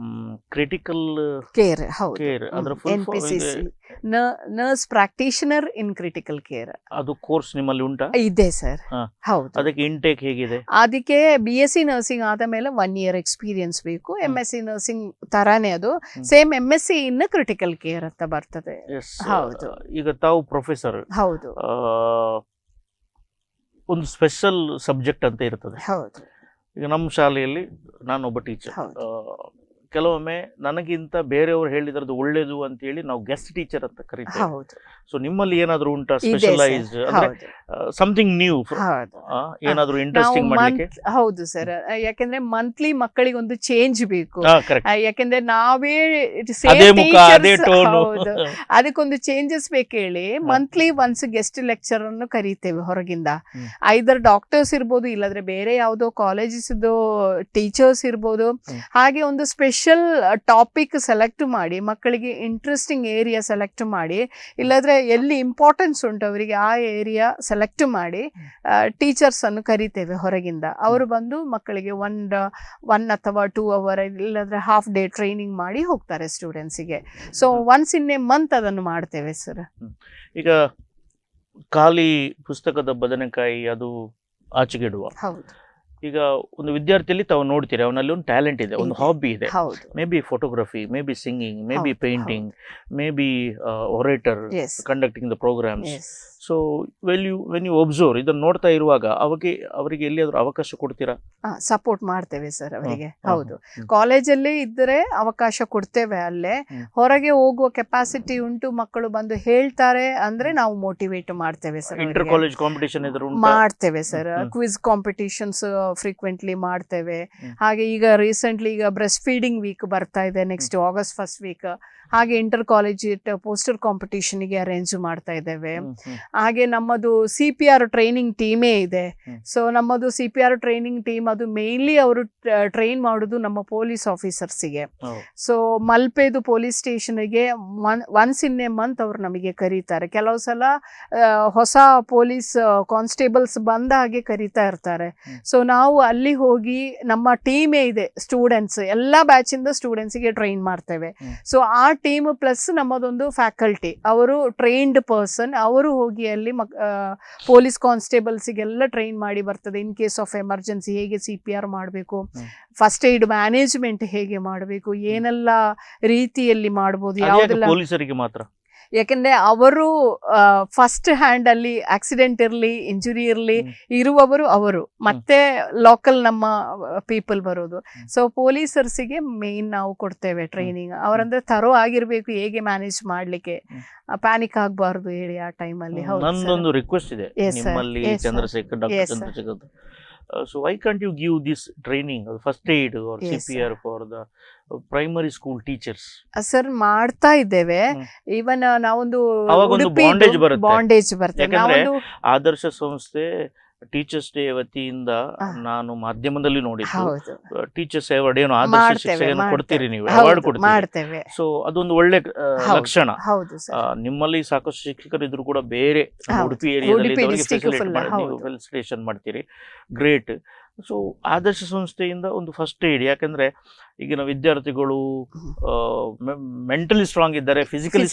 ಕ್ರಿಟಿಕಲ್ ಕೇರ್ ಅದರ NPCC nurse practitioner in critical care ಅದು ಕೋರ್ಸ್ ನಿಮ್ಮಲ್ಲಿ ಉಂಟಾ? ಇದೆ ಸರ್. ಹೌದು. ಅದಕ್ಕೆ ಇಂಟೇಕ್ ಹೇಗಿದೆ? ಅದಕ್ಕೆ BSc ನರ್ಸಿಂಗ್ ಆದ ಮೇಲೆ 1 year ಎಕ್ಸ್ಪೀರಿಯನ್ಸ್ ಬೇಕು. MSc ನರ್ಸಿಂಗ್ ತರಾನೇ ಅದು. ಸೇಮ್ MSc ಇನ್ ಕ್ರಿಟಿಕಲ್ ಕೇರ್ ಅಂತ ಬರ್ತದೆ. ಹೌದು. ಈಗ ತಾವು ಪ್ರೊಫೆಸರ್. ಹೌದು. ಒಂದು ಸ್ಪೆಷಲ್ ಸಬ್ಜೆಕ್ಟ್ ಅಂತ ಇರ್ತದೆ. ಹೌದು. ಈಗ ನಮ್ಮ ಶಾಲೆಯಲ್ಲಿ ನಾನೊಬ್ಬ ಟೀಚರ್. ಕೆಲವೊಮ್ಮೆ ನನಗಿಂತ ಬೇರೆಯವರು ಹೇಳಿದ್ರದ್ದು ಒಳ್ಳೇದು ಅಂತ ಹೇಳಿ ನಾವು ಗೆಸ್ಟ್ ಟೀಚರ್ ಅಂತ ಕರಿತೇವೆ. ಸೊ ನಿಮ್ಮಲ್ಲಿ ಏನಾದ್ರು ಉಂಟಾ ಸ್ಪೆಷಲೈಸ್ಡ್ ಅಂದ್ರೆ ಸಮಥಿಂಗ್ ನ್ಯೂ, ಏನಾದ್ರು ಇಂಟ್ರೆಸ್ಟಿಂಗ್ ಮಾಡ್ಲಿಕ್ಕೆ? ಹೌದು ಸರ್, ಯಾಕೆಂದ್ರೆ ಮಂತ್ಲಿ ಮಕ್ಕಳಿಗೆ ಒಂದು ಚೇಂಜ್ ಬೇಕು. ಯಾಕೆಂದ್ರೆ ನಾವೇ ಅದಕ್ಕೊಂದು ಚೇಂಜಸ್ ಬೇಕು ಹೇಳಿ ಮಂತ್ಲಿ ಒನ್ಸ್ ಗೆಸ್ಟ್ ಲೆಕ್ಚರ್ ಅನ್ನು ಕರೀತೇವೆ ಹೊರಗಿಂದ. ಐದರ್ ಡಾಕ್ಟರ್ಸ್ ಇರ್ಬೋದು, ಇಲ್ಲಾಂದ್ರೆ ಬೇರೆ ಯಾವುದೋ ಕಾಲೇಜಸ್ ಟೀಚರ್ಸ್ ಇರ್ಬೋದು. ಹಾಗೆ ಒಂದು ಸ್ಪೆಷಲ್ ಟಾಪಿಕ್ ಸೆಲೆಕ್ಟ್ ಮಾಡಿ ಮಕ್ಕಳಿಗೆ ಇಂಟ್ರೆಸ್ಟಿಂಗ್ ಏರಿಯಾ ಸೆಲೆಕ್ಟ್ ಮಾಡಿ, ಇಲ್ಲಾಂದ್ರೆ ಎಲ್ಲಿ ಇಂಪಾರ್ಟೆನ್ಸ್ ಉಂಟು ಅವರಿಗೆ ಆ ಏರಿಯಾ ಸೆಲೆಕ್ಟ್ ಮಾಡಿ ಟೀಚರ್ಸ್ ಅನ್ನು ಕರಿತೇವೆ ಹೊರಗಿಂದ. ಅವರು ಬಂದು ಮಕ್ಕಳಿಗೆ 1 ಅಥವಾ 2 hour ಇಲ್ಲಾಂದ್ರೆ ಹಾಫ್ ಡೇ ಟ್ರೈನಿಂಗ್ ಮಾಡಿ ಹೋಗ್ತಾರೆ ಸ್ಟೂಡೆಂಟ್ಸಿಗೆ. So once in a month ಅದನ್ನು ಮಾಡ್ತೇವೆ ಸರ್. ಈಗ ಖಾಲಿ ಪುಸ್ತಕದ ಬದನೆಕಾಯಿ ಅದು ಆಚೆಗಿಡುವ. ಹೌದು. ಈಗ ಒಂದು ವಿದ್ಯಾರ್ಥಿಯಲ್ಲಿ ತಾವು ನೋಡ್ತೀರಿ ಅವನಲ್ಲಿ ಒಂದು ಟ್ಯಾಲೆಂಟ್ ಇದೆ, ಒಂದು ಹಾಬಿ ಇದೆ. Maybe photography, maybe singing, maybe painting, maybe orator, conducting the programmes. So when you observe ಇದನ್ನು ನೋಡ್ತಾ ಇರುವಾಗ ಅವರಿಗೆ ಎಲ್ಲಿಯಾದ್ರೂ ಅವಕಾಶ ಕೊಡ್ತೀರಾ? ಸಪೋರ್ಟ್ ಮಾಡ್ತೇವೆ ಸರ್ ಅವರಿಗೆ. ಹೌದು, ಕಾಲೇಜಲ್ಲಿ ಇದ್ದರೆ ಅವಕಾಶ ಕೊಡ್ತೇವೆ. ಅಲ್ಲೇ ಹೊರಗೆ ಹೋಗುವ ಕೆಪಾಸಿಟಿ ಉಂಟು, ಮಕ್ಕಳು ಬಂದು ಹೇಳ್ತಾರೆ ಅಂದ್ರೆ ನಾವು ಮೋಟಿವೇಟ್ ಮಾಡ್ತೇವೆ ಸರ್. ಇಂಟರ್ ಕಾಲೇಜ್ ಕಾಂಪಿಟೇಷನ್ ಮಾಡ್ತೇವೆ ಸರ್. ಕ್ವಿಜ್ ಕಾಂಪಿಟೇಷನ್ಸ್ ಫ್ರೀಕ್ವೆಂಟ್ಲಿ ಮಾಡ್ತೇವೆ. ಹಾಗೆ ಈಗ ರೀಸೆಂಟ್ಲಿ ಈಗ ಬ್ರೆಸ್ಟ್ ಫೀಡಿಂಗ್ ವೀಕ್ ಬರ್ತಾ ಇದೆ, ನೆಕ್ಸ್ಟ್ August 1st week. ಹಾಗೆ ಇಂಟರ್ ಕಾಲೇಜ್ ಪೋಸ್ಟರ್ ಕಾಂಪಿಟೇಷನ್ಗೆ ಅರೇಂಜ್ ಮಾಡ್ತಾ ಇದ್ದೇವೆ. ಹಾಗೆ ನಮ್ಮದು CPR ಟ್ರೈನಿಂಗ್ ಟೀಮೇ ಇದೆ. ಸೊ ನಮ್ಮದು CPR ಟ್ರೈನಿಂಗ್ ಟೀಮ್ ಅದು ಮೇನ್ಲಿ ಅವರು ಟ್ರೈನ್ ಮಾಡೋದು ನಮ್ಮ ಪೊಲೀಸ್ ಆಫೀಸರ್ಸಿಗೆ. ಸೊ ಮಲ್ಪೆದು ಪೊಲೀಸ್ ಸ್ಟೇಷನ್ಗೆ ಒನ್ಸ್ ಇನ್ ಎ ಮಂತ್ ಅವರು ನಮಗೆ ಕರೀತಾರೆ. ಕೆಲವು ಸಲ ಹೊಸ ಪೊಲೀಸ್ ಕಾನ್ಸ್ಟೇಬಲ್ಸ್ ಬಂದ ಹಾಗೆ ಕರೀತಾ ಇರ್ತಾರೆ. ಸೊ ನಾವು ಅಲ್ಲಿ ಹೋಗಿ ನಮ್ಮ ಟೀಮೇ ಇದೆ, ಸ್ಟೂಡೆಂಟ್ಸ್ ಎಲ್ಲ ಬ್ಯಾಚಿಂದ ಸ್ಟೂಡೆಂಟ್ಸಿಗೆ ಟ್ರೈನ್ ಮಾಡ್ತೇವೆ. ಸೊ ಆ ಟೀಮ್ ಪ್ಲಸ್ ನಮ್ಮದೊಂದು ಫ್ಯಾಕಲ್ಟಿ, ಅವರು ಟ್ರೈನ್ಡ್ ಪರ್ಸನ್, ಅವರು ಹೋಗಿ ಅಲ್ಲಿ ಪೊಲೀಸ್ ಕಾನ್ಸ್ಟೇಬಲ್ಸಿಗೆಲ್ಲ ಟ್ರೈನ್ ಮಾಡಿ ಬರ್ತದೆ. ಇನ್ ಕೇಸ್ ಆಫ್ ಎಮರ್ಜೆನ್ಸಿ ಹೇಗೆ CPR ಮಾಡಬೇಕು, ಫಸ್ಟ್ ಏಡ್ ಮ್ಯಾನೇಜ್ಮೆಂಟ್ ಹೇಗೆ ಮಾಡಬೇಕು, ಏನೆಲ್ಲ ರೀತಿಯಲ್ಲಿ ಮಾಡ್ಬೋದು, ಯಾವುದೆಲ್ಲ ಪೊಲೀಸರಿಗೆ ಮಾತ್ರ. ಯಾಕೆಂದ್ರೆ ಅವರು ಫಸ್ಟ್ ಹ್ಯಾಂಡ್ ಅಲ್ಲಿ ಆಕ್ಸಿಡೆಂಟ್ ಇರಲಿ, ಇಂಜುರಿ ಇರಲಿ ಇರುವವರು ಅವರು, ಮತ್ತೆ ಲೋಕಲ್ ನಮ್ಮ ಪೀಪಲ್ ಬರೋದು. ಸೊ ಪೊಲೀಸರ್ಸಿಗೆ ಮೇನ್ ನಾವು ಕೊಡ್ತೇವೆ ಟ್ರೈನಿಂಗ್. ಅವರಂದ್ರೆ ತರೋ ಆಗಿರ್ಬೇಕು, ಹೇಗೆ ಮ್ಯಾನೇಜ್ ಮಾಡ್ಲಿಕ್ಕೆ, ಪ್ಯಾನಿಕ್ ಆಗಬಾರ್ದು ಹೇಳಿ ಆ ಟೈಮಲ್ಲಿ. ನಂದೊಂದು ರಿಕ್ವೆಸ್ಟ್ ಇದೆ ನಿಮ್ಮಲ್ಲಿ, Chandrashekhar, doctor Chandrashekhar. So why can't you give this training, first aid or CPR for the primary school teachers? Sir ಮಾಡ್ತಾ ಇದ್ದೇವೆ. ಈವನ್ ನಾವೊಂದು ಬಾಂಡೇಜ್ ಬರುತ್ತೆ. ನಾವೊಂದು ಆದರ್ಶ ಸಂಸ್ಥೆ ಟೀಚರ್ಸ್ ಡೇ ವತಿಯಿಂದ ನಾನು ಮಾಧ್ಯಮದಲ್ಲಿ ನೋಡಿದ್ದು, ಟೀಚರ್ಸ್ ಅವಾರ್ಡ್ ಏನು ಆದರ್ಶ ಶಿಕ್ಷಕರನ್ನು ಕೊಡ್ತೀರಿ ನೀವು, ಅವಾರ್ಡ್ ಕೊಡ್ತೀರಿ. ಸೊ ಅದೊಂದು ಒಳ್ಳೆ ಲಕ್ಷಣ. ನಿಮ್ಮಲ್ಲಿ ಸಾಕಷ್ಟು ಶಿಕ್ಷಕರು ಇದ್ರು ಕೂಡ ಬೇರೆ ಉಡುಪಿ ಏರಿಯಾದಲ್ಲಿ ಫೆಸಿಲಿಟೇಷನ್ ಮಾಡ್ತೀರಿ, ಗ್ರೇಟ್. ಸೊ ಆದರ್ಶ ಸಂಸ್ಥೆಯಿಂದ ಒಂದು ಫಸ್ಟ್ ಏಡ್, ಯಾಕಂದ್ರೆ ಈಗಿನ ವಿದ್ಯಾರ್ಥಿಗಳು ಮೆಂಟಲಿ ಸ್ಟ್ರಾಂಗ್ ಇದ್ದಾರೆ, ಫಿಸಿಕಲಿ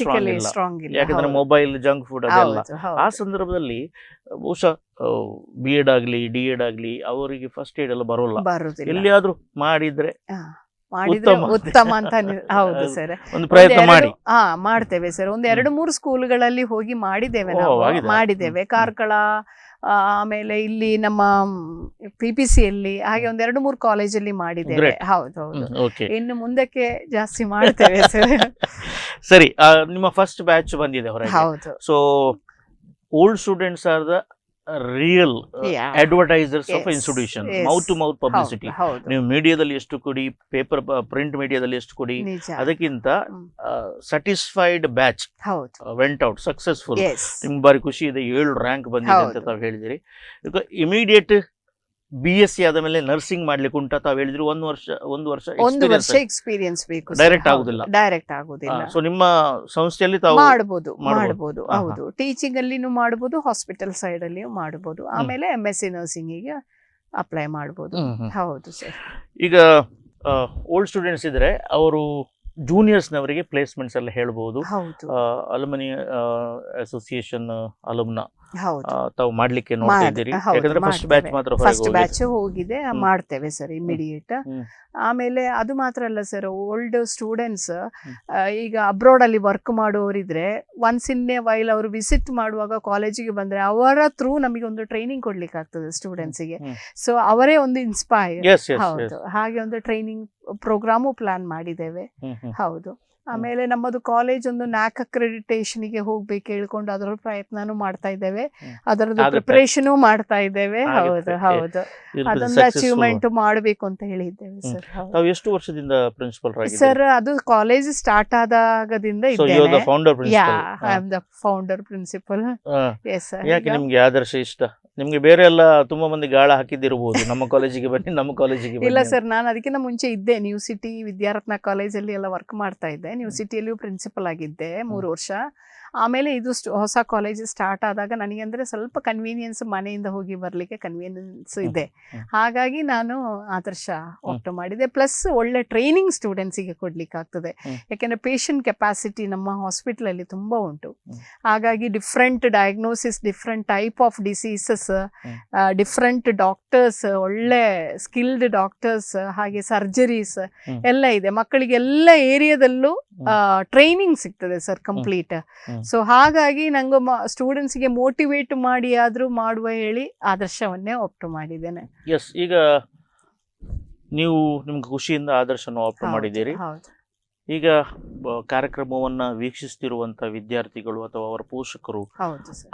ಸ್ಟ್ರಾಂಗ್ ಇಲ್ಲ, ಯಾಕಂದ್ರೆ ಮೊಬೈಲ್, ಜಂಕ್ ಫುಡ್ ಅದೆಲ್ಲ. ಆ ಸಂದರ್ಭದಲ್ಲಿ ಬಹುಶಃ B.Ed ಆಗಲಿ D.Ed ಆಗಲಿ ಅವರಿಗೆ ಫಸ್ಟ್ ಏಡ್ ಎಲ್ಲ ಬರೋಲ್ಲ. ಎಲ್ಲಿಯಾದ್ರೂ ಮಾಡಿದ್ರೆ ಉತ್ತಮ ಅಂತ. ಹೌದು ಸರ್, ಒಂದು ಪ್ರಯತ್ನ ಮಾಡಿ. ಮಾಡ್ತೇವೆ ಸರ್. ಒಂದು 2-3 ಸ್ಕೂಲ್ಗಳಲ್ಲಿ ಹೋಗಿ ಮಾಡಿದ್ದೇವೆ ನಾವು. ಮಾಡಿದ್ದೇವೆ ಕಾರ್ಕಳ, ಆಮೇಲೆ ಇಲ್ಲಿ ನಮ್ಮ PPC ಯಲ್ಲಿ, ಹಾಗೆ 1-2-3 ಕಾಲೇಜಲ್ಲಿ ಮಾಡಿದ್ದೇವೆ. ಹೌದು. ಇನ್ನು ಮುಂದಕ್ಕೆ ಜಾಸ್ತಿ ಮಾಡ್ತೇವೆ ಸರ್. ಸರಿ, ನಿಮ್ಮ ಫಸ್ಟ್ ಬ್ಯಾಚ್ ಬಂದಿದೆ ಹೊರಗೆ. ಹೌದು. So old students are the real advertisers of institution, mouth to mouth publicity. ನೀವು ಮೀಡಿಯಾದಲ್ಲಿ ಎಷ್ಟು ಕೊಡಿ, ಪೇಪರ್ ಪ್ರಿಂಟ್ ಮೀಡಿಯಾದಲ್ಲಿ ಎಷ್ಟು ಕೊಡಿ, ಅದಕ್ಕಿಂತ satisfied batch went out successful. ನಿಮ್ಗೆ ಬಾರಿ ಖುಷಿ ಇದೆ, 7 ರ್ಯಾಂಕ್ ಬಂದಿದೆ ಅಂತ ತಾವು ಹೇಳಿದಿರಿ. ಇಮಿಡಿಯೇಟ್ BSc ಆದ ಮೇಲೆ ನರ್ಸಿಂಗ್ ಮಾಡ್ಲಿಕ್ಕೆ ಉಂಟಾ? ತಾವು ಹೇಳಿದ್ರಿ ಒಂದು ವರ್ಷ ಎಕ್ಸ್ಪೀರಿಯನ್ಸ್ ಬೇಕು, ಡೈರೆಕ್ಟ್ ಆಗುದಿಲ್ಲ. ಸೊ ನಿಮ್ಮ ಸಂಸ್ಥೆಯಲ್ಲಿ ತಾವು ಮಾಡಬಹುದು. ಹೌದು, ಟೀಚಿಂಗ್ ಅಲ್ಲಿನೂ ಮಾಡಬಹುದು, ಹಾಸ್ಪಿಟಲ್ ಸೈಡ್ ಅಲ್ಲಿಯೂ ಮಾಡಬಹುದು, ಆಮೇಲೆ MSc ನರ್ಸಿಂಗ್ ಗೆ ಅಪ್ಲೈ ಮಾಡಬಹುದು. ಹೌದು ಸರ್. ಈಗ ಓಲ್ಡ್ ಸ್ಟೂಡೆಂಟ್ಸ್ ಇದ್ರೆ ಅವರು ಜೂನಿಯರ್ಸ್ ನವರಿಗೆ ಪ್ಲೇಸ್ಮೆಂಟ್ಸ್ ಎಲ್ಲ ಹೇಳ್ಬಹುದು. ಅಲುಮಿನಿ ಅಸೋಸಿಯೇಷನ್ ಅಲುಮ್ನ ತಾವು ಮಾಡ್ಲಿಕ್ಕೆ ನೋಡ್ತಾ ಇದ್ದೀರಿ, ಯಾಕಂದ್ರೆ ಫಸ್ಟ್ ಬ್ಯಾಚ್ ಹೋಗಿದೆ. ಮಾಡ್ತೇವೆ ಸರ್ ಇಮಿಡಿಯೇಟ್. ಆಮೇಲೆ ಅದು ಮಾತ್ರ ಅಲ್ಲ ಸರ್, ಓಲ್ಡ್ ಸ್ಟೂಡೆಂಟ್ಸ್ ಈಗ ಅಬ್ರಾಡ್ ಅಲ್ಲಿ ವರ್ಕ್ ಮಾಡುವವರಿದ್ರೆ ಒನ್ಸ್ ಇನ್ ಎ ವೈಲ್ ಅವರು ವಿಸಿಟ್ ಮಾಡುವಾಗ ಕಾಲೇಜಿಗೆ ಬಂದ್ರೆ ಅವರ ಥ್ರೂ ನಮಗೆ ಒಂದು ಟ್ರೈನಿಂಗ್ ಕೊಡ್ಲಿಕ್ಕೆ ಆಗ್ತದೆ ಸ್ಟೂಡೆಂಟ್ಸ್ಗೆ. ಸೊ ಅವರೇ ಒಂದು ಇನ್ಸ್ಪೈರ್. ಹೌದು, ಹಾಗೆ ಒಂದು ಟ್ರೈನಿಂಗ್ ಪ್ರೋಗ್ರಾಮು ಪ್ಲಾನ್ ಮಾಡಿದ್ದೇವೆ. ಹೌದು. ಆಮೇಲೆ ನಮ್ಮದು ಕಾಲೇಜ್ ಒಂದು NAC ಅಕ್ರೆಡಿಟೇಷನ್ಗೆ ಹೋಗ್ಬೇಕು ಹೇಳ್ಕೊಂಡು ಅದರ ಪ್ರಯತ್ನನೂ ಮಾಡ್ತಾ ಇದ್ದೇವೆ, ಅದರದ್ದು ಪ್ರಿಪರೇಷನ್ ಮಾಡ್ತಾ ಇದ್ದೇವೆ. ಹೌದು, ಅದೊಂದು ಅಚೀವ್ಮೆಂಟ್ ಮಾಡಬೇಕು ಅಂತ ಹೇಳಿದ್ದೇವೆ ಸರ್. ತಾವು ಎಷ್ಟು ವರ್ಷದಿಂದ ಪ್ರಿನ್ಸಿಪಲ್ ಸರ್? ಅದು ಕಾಲೇಜ್ ಸ್ಟಾರ್ಟ್ ಆದಾಗದಿಂದ ಇದ್ದೇನೆ. Founder principal. ಯಾಕೆ ನಿಮ್ಗೆ ಆದರ್ಶ ಇಷ್ಟ? ನಿಮ್ಗೆ ಬೇರೆ ಎಲ್ಲ ತುಂಬಾ ಮಂದಿ ಗಾಳ ಹಾಕಿದಿರಬಹುದು, ನಮ್ಮ ಕಾಲೇಜಿಗೆ ಬನ್ನಿ, ನಮ್ಮ ಕಾಲೇಜಿಗೆ. ಇಲ್ಲ ಸರ್, ನಾನು ಅದಕ್ಕಿಂತ ಮುಂಚೆ ಇದ್ದೆ, ನ್ಯೂ ಸಿಟಿ ವಿದ್ಯಾರತ್ನ ಕಾಲೇಜಲ್ಲಿ ಎಲ್ಲ ವರ್ಕ್ ಮಾಡ್ತಾ ಇದ್ದೆ. ನ್ಯೂ ಸಿಟಿಯಲ್ಲಿಯೂ ಪ್ರಿನ್ಸಿಪಲ್ ಆಗಿದ್ದೆ 3 ವರ್ಷ. ಆಮೇಲೆ ಇದು ಹೊಸ ಕಾಲೇಜ್ ಸ್ಟಾರ್ಟ್ ಆದಾಗ ನನಗೆ ಅಂದರೆ ಸ್ವಲ್ಪ ಕನ್ವೀನಿಯನ್ಸ್, ಮನೆಯಿಂದ ಹೋಗಿ ಬರಲಿಕ್ಕೆ ಕನ್ವೀನಿಯನ್ಸ್ ಇದೆ. ಹಾಗಾಗಿ ನಾನು ಆದರ್ಶ ಆಪ್ಟ್ ಮಾಡಿದೆ. ಪ್ಲಸ್ ಒಳ್ಳೆ ಟ್ರೈನಿಂಗ್ ಸ್ಟೂಡೆಂಟ್ಸಿಗೆ ಕೊಡ್ಲಿಕ್ಕೆ ಆಗ್ತದೆ, ಯಾಕೆಂದರೆ ಪೇಷಂಟ್ ಕೆಪಾಸಿಟಿ ನಮ್ಮ ಹಾಸ್ಪಿಟಲಲ್ಲಿ ತುಂಬ ಉಂಟು. ಹಾಗಾಗಿ different diagnosis, different type of diseases, different doctors, ಒಳ್ಳೆ ಸ್ಕಿಲ್ಡ್ ಡಾಕ್ಟರ್ಸ್, ಹಾಗೆ ಸರ್ಜರೀಸ್ ಎಲ್ಲ ಇದೆ. ಮಕ್ಕಳಿಗೆ ಎಲ್ಲ ಏರಿಯಾದಲ್ಲೂ ಟ್ರೈನಿಂಗ್ ಸಿಗ್ತದೆ ಸರ್, ಕಂಪ್ಲೀಟ್. ಸೊ ಹಾಗಾಗಿ ನಂಗೆ ಸ್ಟೂಡೆಂಟ್ಸ್ಗೆ ಮೋಟಿವೇಟ್ ಮಾಡಿ ಆದ್ರೂ ಮಾಡುವ ಹೇಳಿ ಆದರ್ಶವನ್ನೇ ಆಪ್ಟ್ ಮಾಡಿದ್ದೇನೆ. ಎಸ್, ಈಗ ನೀವು ನಿಮ್ಗೆ ಖುಷಿಯಿಂದ ಆದರ್ಶನ ಆಪ್ಟ್ ಮಾಡಿದ್ದೀರಿ. ಈಗ ಕಾರ್ಯಕ್ರಮವನ್ನ ವೀಕ್ಷಿಸ್ತಿರುವಂತ ವಿದ್ಯಾರ್ಥಿಗಳು ಅಥವಾ ಅವರ ಪೋಷಕರು,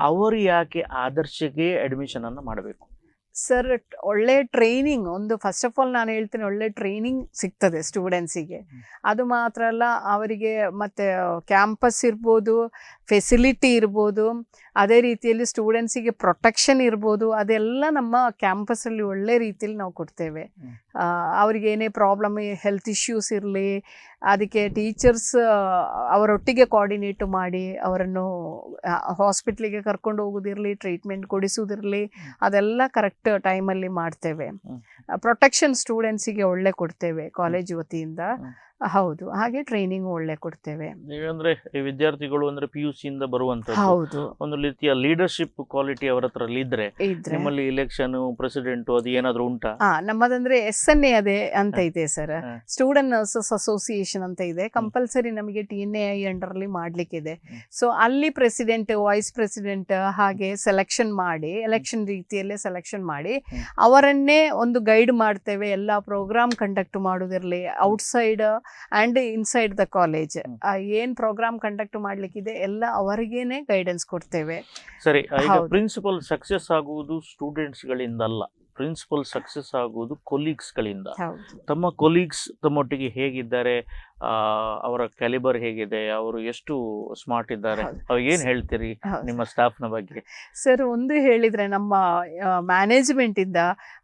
ಅವರು ಯಾಕೆ ಆದರ್ಶಕ್ಕೆ ಅಡ್ಮಿಷನ್ ಅನ್ನ ಮಾಡಬೇಕು? ಸರ್, ಒಳ್ಳೆ ಟ್ರೈನಿಂಗ್ ಒಂದು ಫಸ್ಟ್ ಆಫ್ ಆಲ್ ನಾನು ಹೇಳ್ತೇನೆ, ಒಳ್ಳೆ ಟ್ರೈನಿಂಗ್ ಸಿಗ್ತದೆ ಸ್ಟೂಡೆಂಟ್ಸಿಗೆ. ಅದು ಮಾತ್ರ ಅಲ್ಲ, ಅವರಿಗೆ ಮತ್ತೆ ಕ್ಯಾಂಪಸ್ ಇರ್ಬೋದು, ಫೆಸಿಲಿಟಿ ಇರ್ಬೋದು, ಅದೇ ರೀತಿಯಲ್ಲಿ ಸ್ಟೂಡೆಂಟ್ಸಿಗೆ ಪ್ರೊಟೆಕ್ಷನ್ ಇರ್ಬೋದು, ಅದೆಲ್ಲ ನಮ್ಮ ಕ್ಯಾಂಪಸ್ಸಲ್ಲಿ ಒಳ್ಳೆ ರೀತಿಯಲ್ಲಿ ನಾವು ಕೊಡ್ತೇವೆ. ಅವರಿಗೆ ಏನೇ ಪ್ರಾಬ್ಲಮ್, ಹೆಲ್ತ್ ಇಶ್ಯೂಸ್ ಇರಲಿ, ಅದಕ್ಕೆ ಟೀಚರ್ಸ್ ಅವರೊಟ್ಟಿಗೆ ಕೋಆರ್ಡಿನೇಟ್ ಮಾಡಿ ಅವರನ್ನು ಹಾಸ್ಪಿಟ್ಲಿಗೆ ಕರ್ಕೊಂಡು ಹೋಗೋದಿರಲಿ, ಟ್ರೀಟ್ಮೆಂಟ್ ಕೊಡಿಸೋದಿರಲಿ, ಅದೆಲ್ಲ ಕರೆಕ್ಟ್ ಟೈಮಲ್ಲಿ ಮಾಡ್ತೇವೆ. ಪ್ರೊಟೆಕ್ಷನ್ ಸ್ಟೂಡೆಂಟ್ಸಿಗೆ ಒಳ್ಳೆ ಕೊಡ್ತೇವೆ ಕಾಲೇಜ್ ವತಿಯಿಂದ. ಹೌದು, ಹಾಗೆ ಟ್ರೈನಿಂಗ್ ಒಳ್ಳೆ ಕೊಡ್ತೇವೆ. ಅಂದ್ರೆ ವಿದ್ಯಾರ್ಥಿಗಳು ಅಂದ್ರೆ PUC ಇಂದ ಬರುವಂತದ್ದು, ಒಂದು ರೀತಿಯ ಲೀಡರ್ಶಿಪ್ ಕ್ವಾಲಿಟಿ ಅವರ ಹತ್ರ ಇದ್ರೆ, ನಿಮ್ಮಲ್ಲಿ ಇಲೆಕ್ಷನ್, ಪ್ರೆಸಿಡೆಂಟ್ ಅದು ಏನಾದ್ರು ಉಂಟಾ? ನಮ್ಮದಂದ್ರೆ SNA ಅದೇ ಅಂತ ಇದೆ ಸರ್, ಸ್ಟೂಡೆಂಟ್ ನರ್ಸಸ್ ಅಸೋಸಿಯೇಷನ್ ಅಂತ ಇದೆ. ಕಂಪಲ್ಸರಿ ನಮಗೆ TNAI ಅಂಡರ್ಲಿ ಮಾಡ್ಲಿಕ್ಕೆ ಇದೆ. ಸೊ ಅಲ್ಲಿ ಪ್ರೆಸಿಡೆಂಟ್, ವೈಸ್ ಪ್ರೆಸಿಡೆಂಟ್ ಹಾಗೆ ಸೆಲೆಕ್ಷನ್ ಮಾಡಿ, ಎಲೆಕ್ಷನ್ ರೀತಿಯಲ್ಲೇ ಸೆಲೆಕ್ಷನ್ ಮಾಡಿ ಅವರನ್ನೇ ಒಂದು ಗೈಡ್ ಮಾಡ್ತೇವೆ. ಎಲ್ಲ ಪ್ರೋಗ್ರಾಮ್ ಕಂಡಕ್ಟ್ ಮಾಡೋದಿರಲಿ, outside and inside the college ಏನ್ ಪ್ರೋಗ್ರಾಮ್ ಕಂಡಕ್ಟ್ ಮಾಡ್ಲಿಕ್ಕಿದೆ ಎಲ್ಲ ಅವರಿಗೇನೆ ಗೈಡೆನ್ಸ್ ಕೊಡ್ತೇವೆ. ಸರಿ, ಈಗ ಪ್ರಿನ್ಸಿಪಲ್ ಸಕ್ಸಸ್ ಆಗುವುದು ಸ್ಟೂಡೆಂಟ್ಸ್ ಗಳಿಂದಲ್ಲ, ಪ್ರಿನ್ಸಿಪಲ್ ಸಕ್ಸಸ್ ಆಗುವುದು ಕೊಲೀಗ್ಸ್ ಗಳಿಂದ. ತಮ್ಮ ಕೊಲೀಗ್ಸ್ ತಮ್ಮೊಟ್ಟಿಗೆ ಹೇಗಿದ್ದಾರೆ, ಅವರ ಕ್ಯಾಲಿಬರ್ ಹೇಗಿದೆ, ಅವರು ಎಷ್ಟು ಸ್ಮಾರ್ಟ್ ಇದ್ದಾರೆ, ಹೌದು. ಅವಾಗ ಏನು ಹೇಳ್ತೀರಿ ಹೌದು. ನಿಮ್ಮ ಸ್ಟಾಫ್ನ ಬಗ್ಗೆ? ಸರ್, ಒಂದು ಹೇಳಿದರೆ ನಮ್ಮ ಮ್ಯಾನೇಜ್ಮೆಂಟಿಂದ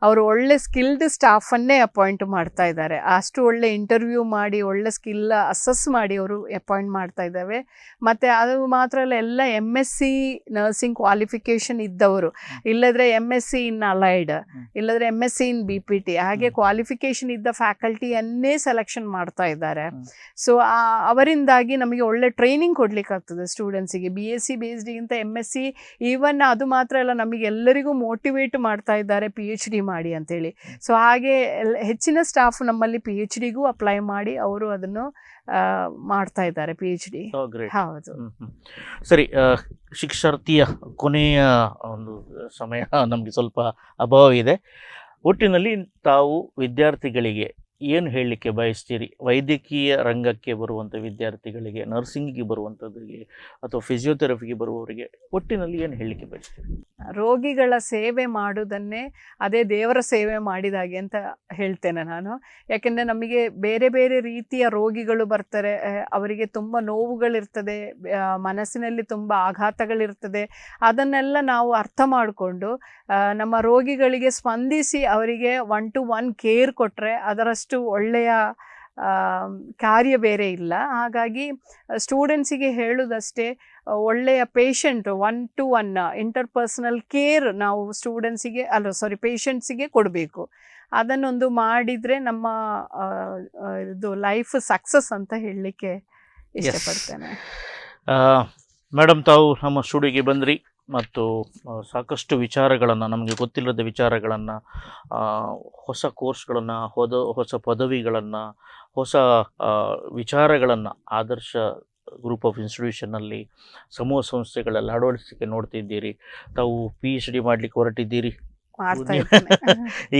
ಅವರು ಒಳ್ಳೆ ಸ್ಕಿಲ್ಡ್ ಸ್ಟಾಫನ್ನೇ ಅಪಾಯಿಂಟ್ ಮಾಡ್ತಾ ಇದ್ದಾರೆ. ಅಷ್ಟು ಒಳ್ಳೆ ಇಂಟರ್ವ್ಯೂ ಮಾಡಿ ಒಳ್ಳೆ ಸ್ಕಿಲ್ ಅಸೆಸ್ ಮಾಡಿ ಅವರು ಅಪಾಯಿಂಟ್ ಮಾಡ್ತಾ ಇದ್ದಾವೆ. ಮತ್ತು ಅದು ಮಾತ್ರ ಅಲ್ಲ, ಎಲ್ಲ MSc ನರ್ಸಿಂಗ್ ಕ್ವಾಲಿಫಿಕೇಷನ್ ಇದ್ದವರು, ಇಲ್ಲದ್ರೆ MSc ಇನ್ ಅಲೈಡ್, ಇಲ್ಲದ್ರೆ MSc ಇನ್ BPT, ಹಾಗೆ ಕ್ವಾಲಿಫಿಕೇಷನ್ ಇದ್ದ ಫ್ಯಾಕಲ್ಟಿಯನ್ನೇ ಸೆಲೆಕ್ಷನ್ ಮಾಡ್ತಾ ಇದ್ದಾರೆ. ಸೊ ಅವರಿಂದಾಗಿ ನಮಗೆ ಒಳ್ಳೆ ಟ್ರೈನಿಂಗ್ ಕೊಡ್ಲಿಕ್ಕಾಗ್ತದೆ ಸ್ಟೂಡೆಂಟ್ಸಿಗೆ. BSc ಬೇಸ್ಡ್ಗಿಂತ MSc, ಈವನ್ ಅದು ಮಾತ್ರ ಅಲ್ಲ, ನಮಗೆ ಎಲ್ಲರಿಗೂ ಮೋಟಿವೇಟ್ ಮಾಡ್ತಾ ಇದ್ದಾರೆ PhD ಮಾಡಿ ಅಂತೇಳಿ. ಸೊ ಹಾಗೆ ಹೆಚ್ಚಿನ ಸ್ಟಾಫ್ ನಮ್ಮಲ್ಲಿ PhDಗೂ ಅಪ್ಲೈ ಮಾಡಿ ಅವರು ಅದನ್ನು ಮಾಡ್ತಾ ಇದ್ದಾರೆ, PhD. ಹೌದು. ಸರಿ, ಶಿಕ್ಷಾರ್ಥಿಯ ಕೊನೆಯ ಒಂದು ಸಮಯ ನಮಗೆ ಸ್ವಲ್ಪ ಅಭಾವ ಇದೆ. ಒಟ್ಟಿನಲ್ಲಿ ತಾವು ವಿದ್ಯಾರ್ಥಿಗಳಿಗೆ ಏನು ಹೇಳಲಿಕ್ಕೆ ಬಯಸ್ತೀರಿ? ವೈದ್ಯಕೀಯ ರಂಗಕ್ಕೆ ಬರುವಂಥ ವಿದ್ಯಾರ್ಥಿಗಳಿಗೆ, ನರ್ಸಿಂಗಿಗೆ ಬರುವಂಥದ್ರಿಗೆ ಅಥವಾ ಫಿಸಿಯೋಥೆರಪಿಗೆ ಬರುವವರಿಗೆ ಒಟ್ಟಿನಲ್ಲಿ ಏನು ಹೇಳಲಿಕ್ಕೆ ಬಯಸ್ತೀರಿ? ರೋಗಿಗಳ ಸೇವೆ ಮಾಡುವುದನ್ನೇ ಅದೇ ದೇವರ ಸೇವೆ ಮಾಡಿದಾಗೆ ಅಂತ ಹೇಳ್ತೇನೆ ನಾನು. ಯಾಕೆಂದರೆ ನಮಗೆ ಬೇರೆ ಬೇರೆ ರೀತಿಯ ರೋಗಿಗಳು ಬರ್ತಾರೆ, ಅವರಿಗೆ ತುಂಬ ನೋವುಗಳಿರ್ತದೆ, ಮನಸ್ಸಿನಲ್ಲಿ ತುಂಬ ಆಘಾತಗಳಿರ್ತದೆ. ಅದನ್ನೆಲ್ಲ ನಾವು ಅರ್ಥ ಮಾಡಿಕೊಂಡು ನಮ್ಮ ರೋಗಿಗಳಿಗೆ ಸ್ಪಂದಿಸಿ ಅವರಿಗೆ 1-to-1 ಕೇರ್ ಕೊಟ್ಟರೆ ಅದರಷ್ಟು ಒಳ್ಳೆಯ ಕಾರ್ಯ ಬೇರೆ ಇಲ್ಲ. ಹಾಗಾಗಿ ಸ್ಟೂಡೆಂಟ್ಸಿಗೆ ಹೇಳುವುದಷ್ಟೇ, ಒಳ್ಳೆಯ ಪೇಷಂಟ್ 1-to-1 ಇಂಟರ್ಪರ್ಸನಲ್ ಕೇರ್ ನಾವು ಪೇಷಂಟ್ಸಿಗೆ ಕೊಡಬೇಕು. ಅದನ್ನೊಂದು ಮಾಡಿದರೆ ನಮ್ಮ ಇದು ಲೈಫ್ ಸಕ್ಸಸ್ ಅಂತ ಹೇಳಲಿಕ್ಕೆ ಇಷ್ಟಪಡ್ತೇನೆ. ಮೇಡಮ್, ತಾವು ನಮ್ಮ ಸ್ಟುಡಿಯೋಗೆ ಬಂದ್ರಿ ಮತ್ತು ಸಾಕಷ್ಟು ವಿಚಾರಗಳನ್ನು, ನಮಗೆ ಗೊತ್ತಿಲ್ಲದ ವಿಚಾರಗಳನ್ನು, ಹೊಸ ಕೋರ್ಸ್ಗಳನ್ನು, ಹೊಸ ಪದವಿಗಳನ್ನು, ಹೊಸ ವಿಚಾರಗಳನ್ನು ಆದರ್ಶ ಗ್ರೂಪ್ ಆಫ್ ಇನ್ಸ್ಟಿಟ್ಯೂಷನ್ನಲ್ಲಿ, ಸಮೂಹ ಸಂಸ್ಥೆಗಳಲ್ಲಿ ಅಳವಡಿಸಲಿಕ್ಕೆ ನೋಡ್ತಿದ್ದೀರಿ. ತಾವು PhD ಮಾಡಲಿಕ್ಕೆ ಹೊರಟಿದ್ದೀರಿ.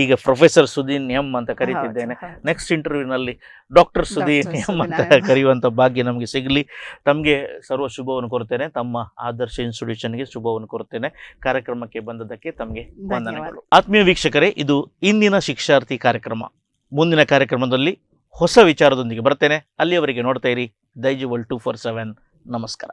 ಈಗ ಪ್ರೊಫೆಸರ್ ಸುದೀನ್ ಎಂ ಅಂತ ಕರೀತಿದ್ದೇನೆ. ನೆಕ್ಸ್ಟ್ ಇಂಟರ್ವ್ಯೂನಲ್ಲಿ ಡಾಕ್ಟರ್ ಸುದೀನ್ ಎಂ ಅಂತ ಕರೆಯುವಂಥ ಭಾಗ್ಯ ನಮಗೆ ಸಿಗಲಿ. ತಮಗೆ ಸರ್ವ ಶುಭವನ್ನು ಕೋರ್ತೇನೆ. ತಮ್ಮ ಆದರ್ಶ ಇನ್ಸ್ಟಿಟ್ಯೂಷನ್ಗೆ ಶುಭವನ್ನು ಕೋರ್ತೇನೆ. ಕಾರ್ಯಕ್ರಮಕ್ಕೆ ಬಂದದ್ದಕ್ಕೆ ತಮಗೆ ವಂದನೆಗಳು. ಆತ್ಮೀಯ ವೀಕ್ಷಕರೇ, ಇದು ಇಂದಿನ ಶಿಕ್ಷಾರ್ಥಿ ಕಾರ್ಯಕ್ರಮ. ಮುಂದಿನ ಕಾರ್ಯಕ್ರಮದಲ್ಲಿ ಹೊಸ ವಿಚಾರದೊಂದಿಗೆ ಬರ್ತೇನೆ. ಅಲ್ಲಿಯವರೆಗೆ ನೋಡ್ತಾ ಇರಿ ದೈಜ್ ವರ್ಲ್ಡ್ 247. ನಮಸ್ಕಾರ.